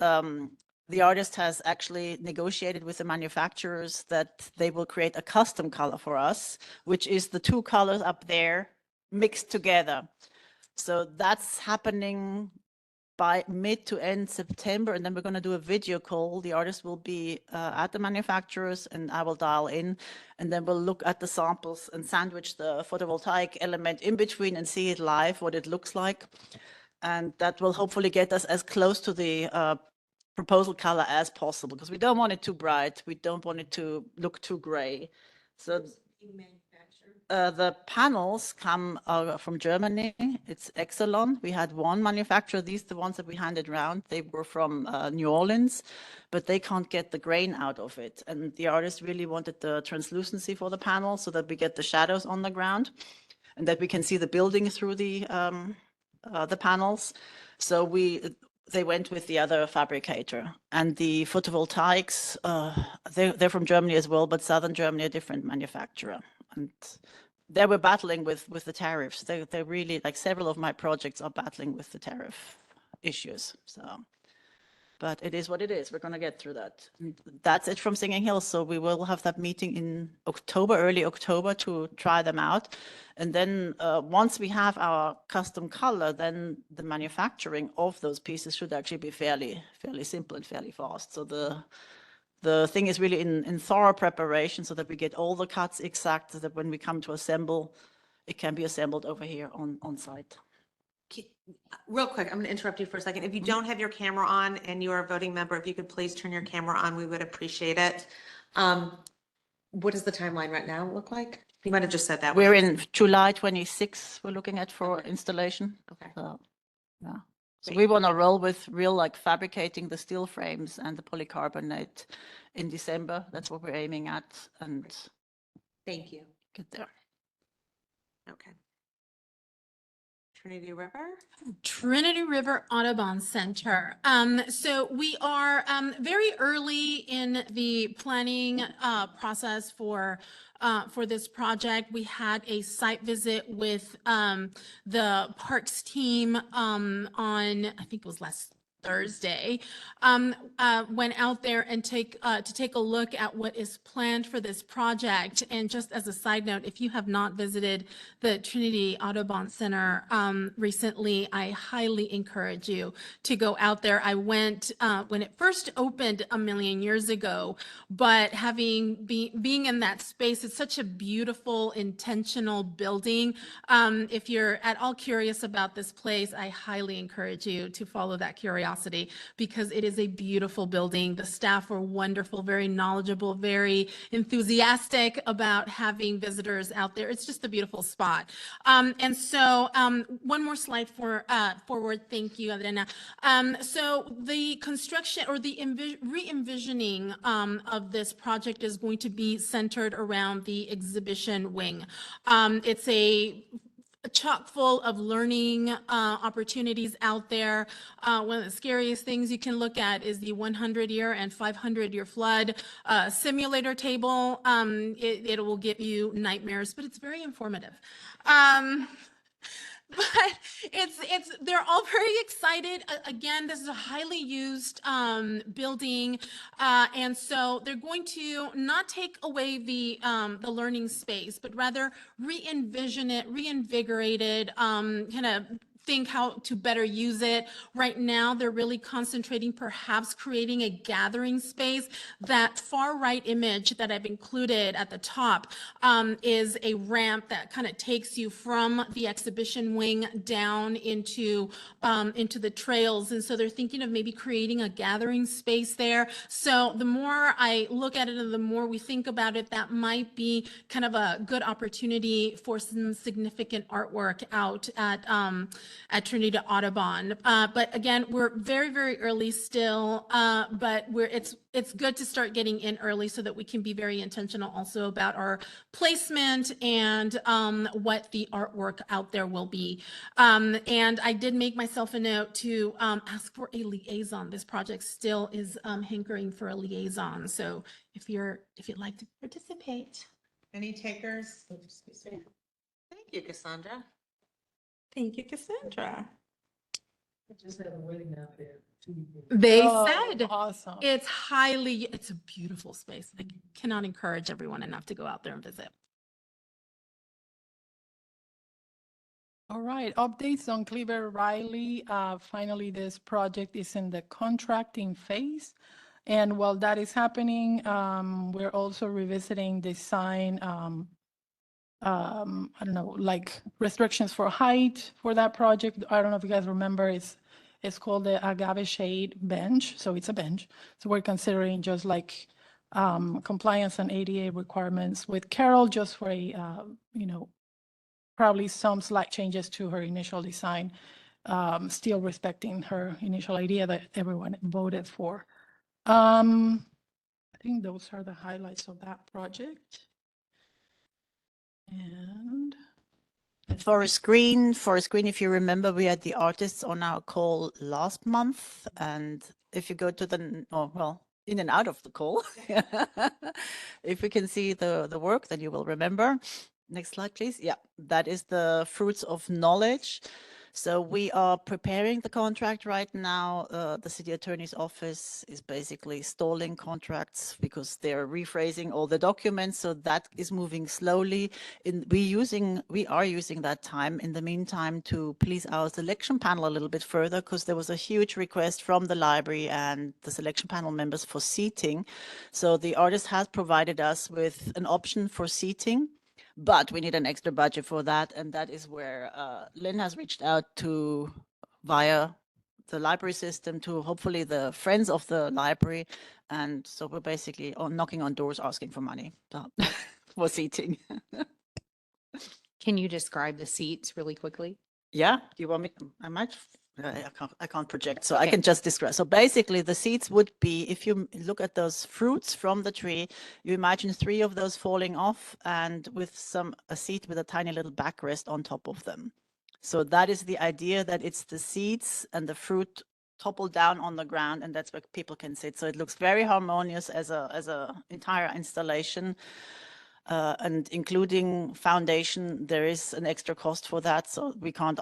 the artist has actually negotiated with the manufacturers that they will create a custom color for us, which is the two colors up there mixed together. So that's happening by mid to end September. And then we're going to do a video call. The artist will be at the manufacturers, and I will dial in, and then we'll look at the samples and sandwich the photovoltaic element in between and see it live, what it looks like. And that will hopefully get us as close to the proposal color as possible, because we don't want it too bright. We don't want it to look too gray. So the panels come from Germany. It's Exelon. We had one manufacturer. These are the ones that we handed around. They were from New Orleans, but they can't get the grain out of it. And the artist really wanted the translucency for the panel so that we get the shadows on the ground and that we can see the building through the panels. So they went with the other fabricator. And the photovoltaics, they're from Germany as well, but Southern Germany, a different manufacturer. And they were battling with the tariffs. They really, like several of my projects are battling with the tariff issues. So, but it is what it is. We're going to get through that. And that's it from Singing Hills. So we will have that meeting in October, early October, to try them out. And then once we have our custom color, then the manufacturing of those pieces should actually be fairly simple and fairly fast. So the thing is really in thorough preparation so that we get all the cuts exact, so that when we come to assemble, it can be assembled over here on site. Real quick, I'm going to interrupt you for a second. If you don't have your camera on and you're a voting member, if you could please turn your camera on, we would appreciate it. What does the timeline right now look like? You might have just said that. We're in July 26th, we're looking at for installation. Okay. So, yeah. So Great. we want to roll with real, like fabricating the steel frames and the polycarbonate in December. That's what we're aiming at, and Thank you. get there. Okay. Trinity River? Trinity River Audubon Center. So we are very early in the planning process for this project. We had a site visit with the parks team on, I think it was last Thursday, went out there and to take a look at what is planned for this project. And just as a side note, if you have not visited the Trinity Audubon Center recently, I highly encourage you to go out there. I went when it first opened a million years ago, but being in that space, it's such a beautiful, intentional building. If you're at all curious about this place, I highly encourage you to follow that curiosity, because it is a beautiful building. The staff were wonderful, very knowledgeable, very enthusiastic about having visitors out there. It's just a beautiful spot. And so one more slide forward. Thank you, Adriana. So the construction or the re-envisioning of this project is going to be centered around the exhibition wing. It's a chock full of learning opportunities out there. One of the scariest things you can look at is the 100-year and 500-year flood simulator table. It will give you nightmares, but it's very informative. But they're all very excited. Again, this is a highly used building, and so they're going to not take away the learning space, but rather re-envision it, reinvigorate it, kind of think how to better use it. Right now, they're really concentrating, perhaps creating a gathering space. That far right image that I've included at the top is a ramp that kind of takes you from the exhibition wing down into the trails. And so they're thinking of maybe creating a gathering space there. So the more I look at it and the more we think about it, that might be kind of a good opportunity for some significant artwork out at Trinity Audubon. But again, we're very, very early still, but it's good to start getting in early so that we can be very intentional also about our placement and what the artwork out there will be. And I did make myself a note to ask for a liaison. This project still is hankering for a liaison. So if you'd like to participate. Any takers? Thank you, Cassandra. Thank you, Cassandra. Just have a wedding out there. They Oh, said awesome. it's a beautiful space. I cannot encourage everyone enough to go out there and visit. All right, updates on Cleaver Riley. Finally, this project is in the contracting phase. And while that is happening, we're also revisiting design, I don't know, like restrictions for height for that project. I don't know if you guys remember, it's called the agave shade bench. So it's a bench. So we're considering just like compliance and ADA requirements with Carol, just for a, probably some slight changes to her initial design, still respecting her initial idea that everyone voted for. I think those are the highlights of that project. And Forest Green, if you remember, we had the artists on our call last month. And if you go to in and out of the call, if we can see the work, then you will remember. Next slide, please. Yeah, that is the Fruits of Knowledge. So we are preparing the contract right now. The city attorney's office is basically stalling contracts because they're rephrasing all the documents. So that is moving slowly. We are using that time in the meantime to please our selection panel a little bit further, because there was a huge request from the library and the selection panel members for seating. So the artist has provided us with an option for seating, but we need an extra budget for that. And that is where Lynn has reached out to via the library system to hopefully the friends of the library. And so we're basically knocking on doors asking for money for seating. Can you describe the seats really quickly? Yeah, do you want me? I might. I can't project, so I Okay. can just describe. So basically, the seeds would be, if you look at those fruits from the tree, you imagine 3 of those falling off, and with a seed with a tiny little backrest on top of them. So that is the idea, that it's the seeds and the fruit toppled down on the ground, and that's where people can sit. So it looks very harmonious as a entire installation. And including foundation, there is an extra cost for that. So we can't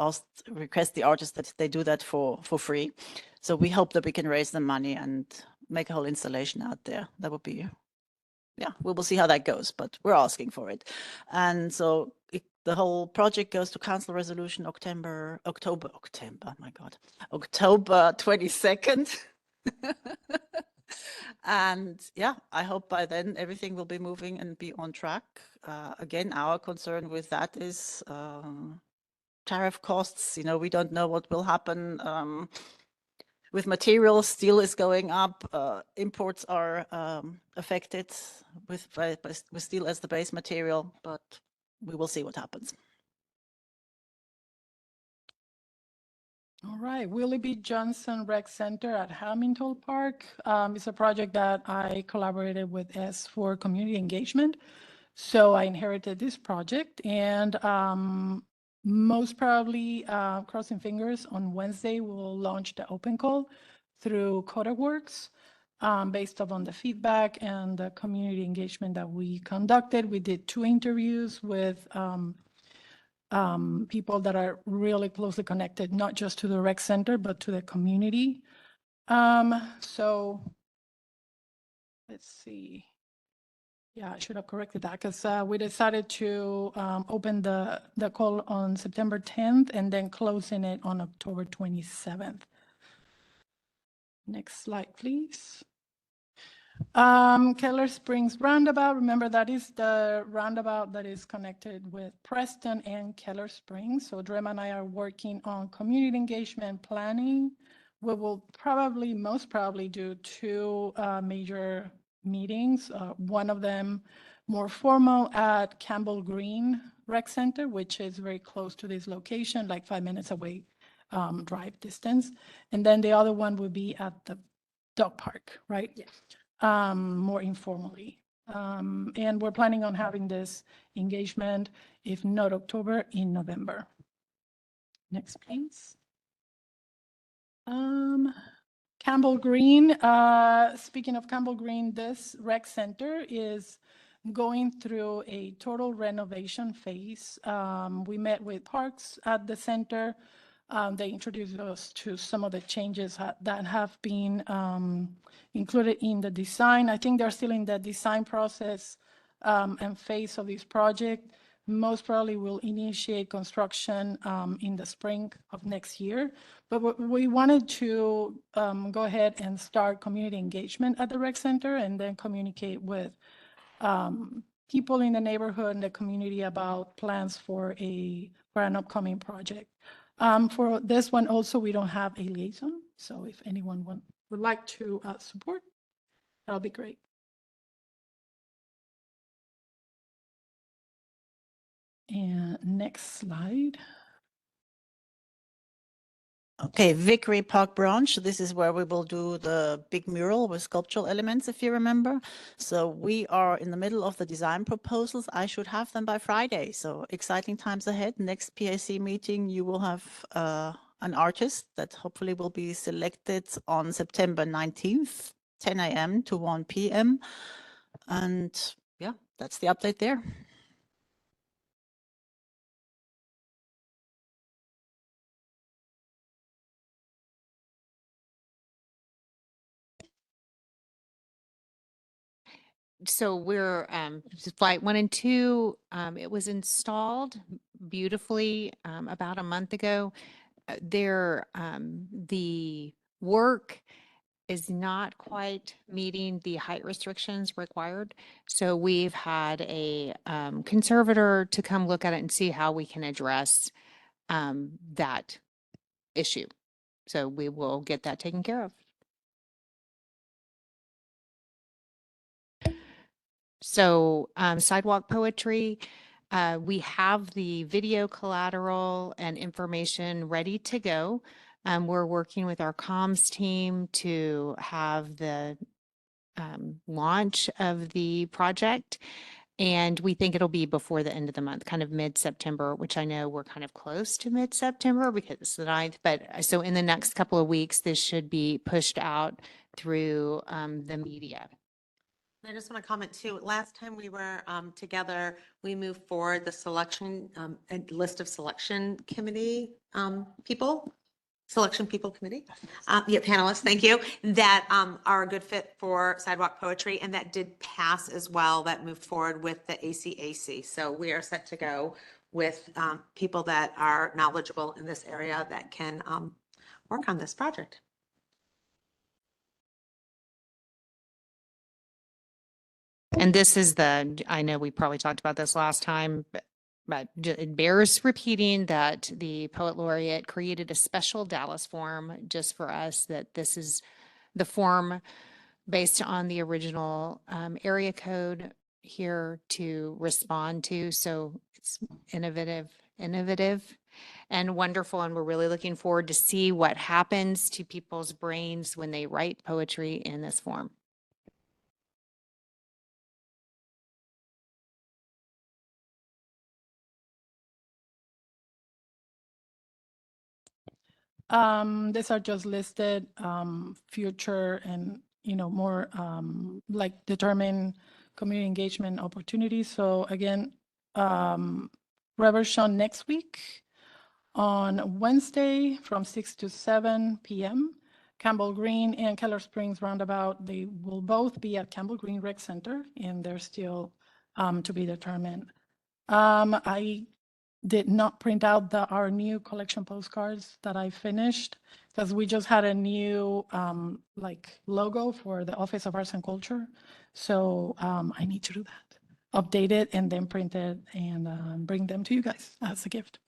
request the artists that they do that for free. So we hope that we can raise the money and make a whole installation out there. That would be, yeah, we will see how that goes, but we're asking for it. And so the whole project goes to council resolution October, my God, October 22nd. And yeah, I hope by then everything will be moving and be on track. Again, our concern with that is tariff costs. You know, we don't know what will happen with materials. Steel is going up. Imports are affected with steel as the base material, but we will see what happens. All right, Willie B. Johnson Rec Center at Hamilton Park. It's a project that I collaborated with S for community engagement. So I inherited this project, and most probably, crossing fingers, on Wednesday, we'll launch the open call through CodaWorks. Based upon the feedback and the community engagement that we conducted. We did 2 interviews with people that are really closely connected, not just to the rec center, but to the community. So let's see. Yeah, I should have corrected that, because we decided to open the call on September 10th and then closing it on October 27th. Next slide, please. Keller Springs Roundabout. Remember, that is the roundabout that is connected with Preston and Keller Springs. So Drema and I are working on community engagement planning. We will most probably do 2 major meetings. One of them more formal at Campbell Green Rec Center, which is very close to this location, like 5 minutes away, drive distance. And then the other one would be at the dog park, right? Yeah. More informally. And we're planning on having this engagement, if not October, in November. Next, please. Campbell Green, speaking of Campbell Green, this rec center is going through a total renovation phase. We met with Parks at the center. They introduced us to some of the changes that have been included in the design. I think they're still in the design process and phase of this project. Most probably will initiate construction in the spring of next year. But we wanted to go ahead and start community engagement at the rec center and then communicate with people in the neighborhood and the community about plans for an upcoming project. For this one also, we don't have a liaison. So if anyone would like to support, that'll be great. And next slide. Okay, Vickery Park Branch. This is where we will do the big mural with sculptural elements, if you remember. So we are in the middle of the design proposals. I should have them by Friday. So exciting times ahead. Next PAC meeting, you will have an artist that hopefully will be selected on September 19th, 10 a.m. to 1 p.m. And yeah, that's the update there. So we're flight 1 and 2. It was installed beautifully about a month ago. The work is not quite meeting the height restrictions required. So we've had a conservator to come look at it and see how we can address that issue. So we will get that taken care of. So sidewalk poetry, we have the video collateral and information ready to go. We're working with our comms team to have the launch of the project. And we think it'll be before the end of the month, kind of mid-September, which I know we're kind of close to mid-September because it's the 9th. But so in the next couple of weeks, this should be pushed out through the media. I just want to comment too, last time we were together, we moved forward the selection, a list of selection committee people, selection people committee, panelists, thank you, that are a good fit for sidewalk poetry, and that did pass as well, that moved forward with the ACAC. So we are set to go with people that are knowledgeable in this area that can work on this project. And this is I know we probably talked about this last time, but it bears repeating that the Poet Laureate created a special Dallas form just for us, that this is the form based on the original area code here to respond to. So it's innovative and wonderful. And we're really looking forward to see what happens to people's brains when they write poetry in this form. These are just listed future and, more like determine community engagement opportunities. So again, Reversion next week on Wednesday from 6 to 7 p.m. Campbell Green and Keller Springs Roundabout, they will both be at Campbell Green Rec Center, and they're still to be determined. I did not print out our new collection postcards that I finished because we just had a new logo for the Office of Arts and Culture. So I need to do that, update it, and then print it and bring them to you guys as a gift.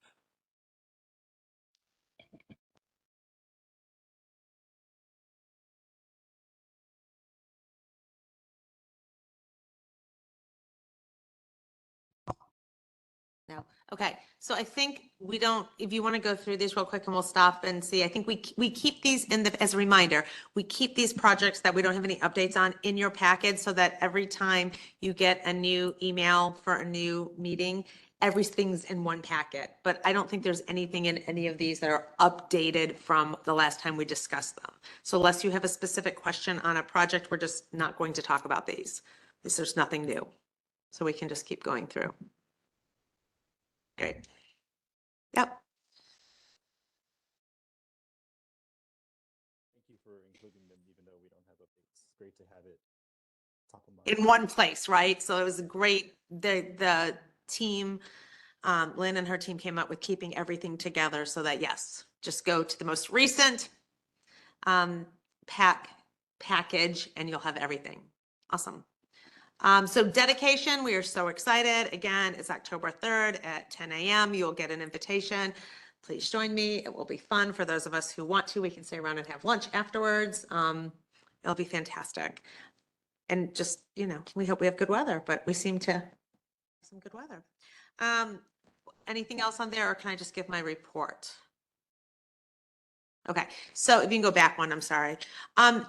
No. Okay. So I think we don't, if you want to go through these real quick and we'll stop and see, I think we keep these as a reminder, we keep these projects that we don't have any updates on in your packet so that every time you get a new email for a new meeting, everything's in one packet. But I don't think there's anything in any of these that are updated from the last time we discussed them. So unless you have a specific question on a project, we're just not going to talk about these. There's nothing new. So we can just keep going through. Great. Yep. Thank you for including them, even though we don't have updates. It's great to have it top of mind. In one place, right? So it was great. The team, Lynn and her team came up with keeping everything together so that, yes, just go to the most recent package and you'll have everything. Awesome. So dedication, we are so excited. Again, it's October 3rd at 10 a.m. You'll get an invitation. Please join me. It will be fun for those of us who want to. We can stay around and have lunch afterwards. It'll be fantastic. And just, we hope we have good weather, but we seem to have some good weather. Anything else on there, or can I just give my report? Okay, so if you can go back one, I'm sorry.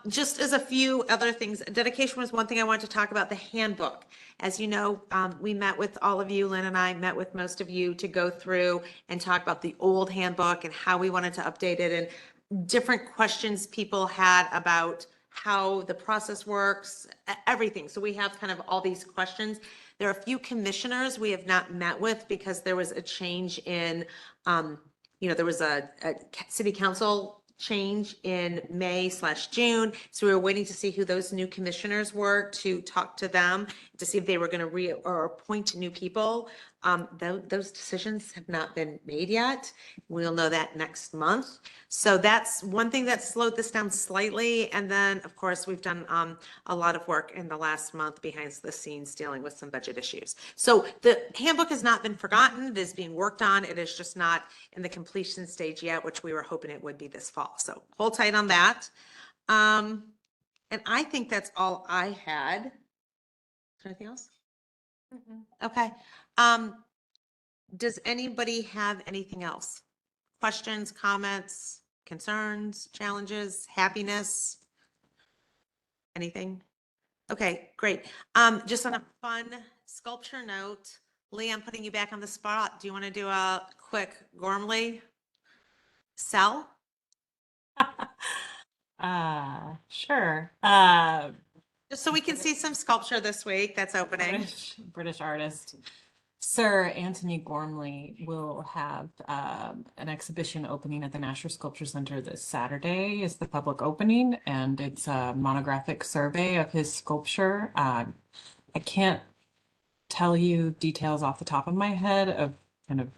Just as a few other things, dedication was one thing I wanted to talk about, the handbook. As you know, we met with all of you, Lynn and I met with most of you to go through and talk about the old handbook and how we wanted to update it and different questions people had about how the process works, everything. So we have kind of all these questions. There are a few commissioners we have not met with because there was a change in, there was a city council change in May/June. So we were waiting to see who those new commissioners were to talk to them, to see if they were going to or appoint new people. Those decisions have not been made yet. We'll know that next month. So that's one thing that slowed this down slightly. And then, of course, we've done a lot of work in the last month behind the scenes dealing with some budget issues. So the handbook has not been forgotten. It is being worked on. It is just not in the completion stage yet, which we were hoping it would be this fall. So hold tight on that. And I think that's all I had. Is there anything else? Okay. Does anybody have anything else? Questions, comments, concerns, challenges, happiness? Anything? Okay, great. Just on a fun sculpture note, Lee, I'm putting you back on the spot. Do you want to do a quick Gormley sell? Sure. Just so we can see some sculpture this week that's opening. British artist. Sir Anthony Gormley will have an exhibition opening at the Nasher Sculpture Center this Saturday is the public opening, and it's a monographic survey of his sculpture. I can't tell you details off the top of my head of kind of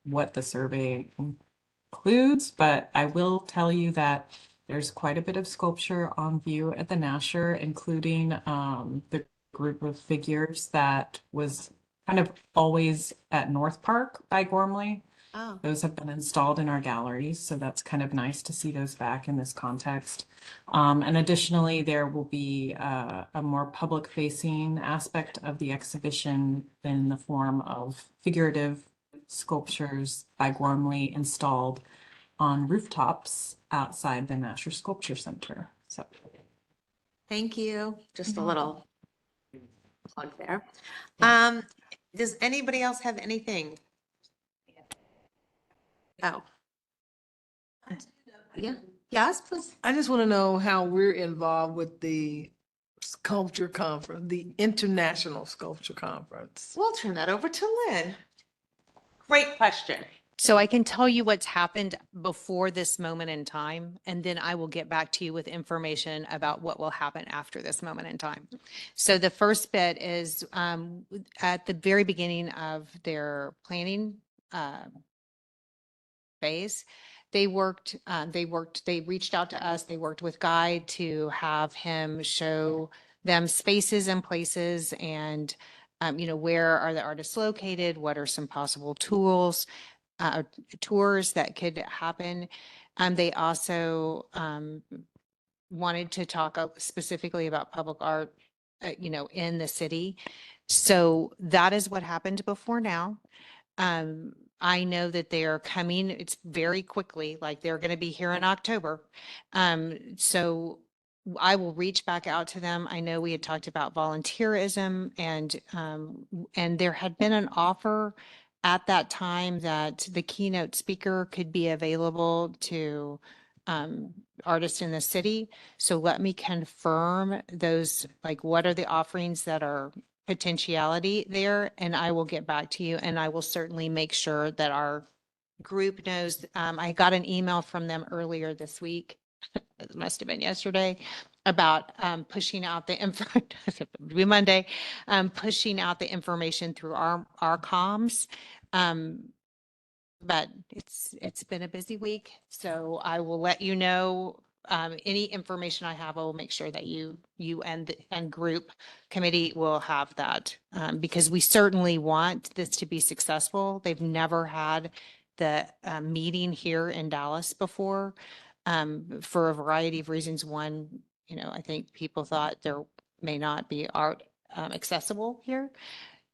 what the survey includes, but I will tell you that there's quite a bit of sculpture on view at the Nasher, including the group of figures that was kind of always at North Park by Gormley. Oh. Those have been installed in our galleries, so that's kind of nice to see those back in this context. And additionally, there will be a more public-facing aspect of the exhibition in the form of figurative sculptures by Gormley installed on rooftops outside the Nasher Sculpture Center. So, Thank you. Just a little plug there. Does anybody else have anything? Oh. Yeah, yes, please. I just want to know how we're involved with the sculpture conference, the International Sculpture Conference. We'll turn that over to Lynn. Great question. So I can tell you what's happened before this moment in time, and then I will get back to you with information about what will happen after this moment in time. So the first bit is at the very beginning of their planning phase, they reached out to us, they worked with Guy to have him show them spaces and places and, where are the artists located? What are some possible tours that could happen. They also wanted to talk specifically about public art, in the city. So that is what happened before now. I know that they are coming, it's very quickly, like they're going to be here in October. So I will reach back out to them. I know we had talked about volunteerism and there had been an offer at that time that the keynote speaker could be available to artists in the city. So let me confirm those, like what are the offerings that are potentiality there, and I will get back to you, and I will certainly make sure that our group knows. I got an email from them earlier this week, it must have been yesterday, about pushing out the info, Monday, pushing out the information through our comms. But it's been a busy week, so I will let you know. Any information I have, I will make sure that you and group committee will have that, because we certainly want this to be successful. They've never had the meeting here in Dallas before, for a variety of reasons. One, I think people thought there may not be art accessible here.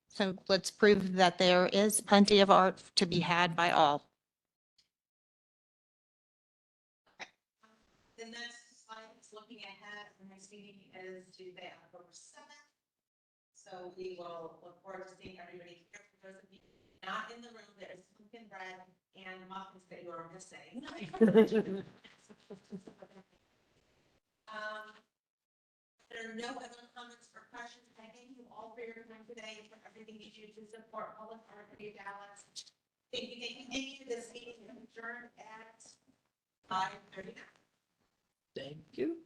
So let's prove that there is plenty of art to be had by all. is Tuesday, October 7th. So we will look forward to seeing everybody here. For those of you not in the room, there is pumpkin bread and muffins that you are missing. There are no other comments or questions. I thank you all for your time today, for everything you do to support public art in Dallas. Thank you. This meeting is adjourned at 5:30. Thank you.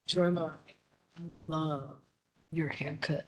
Joy Mark, love your haircut.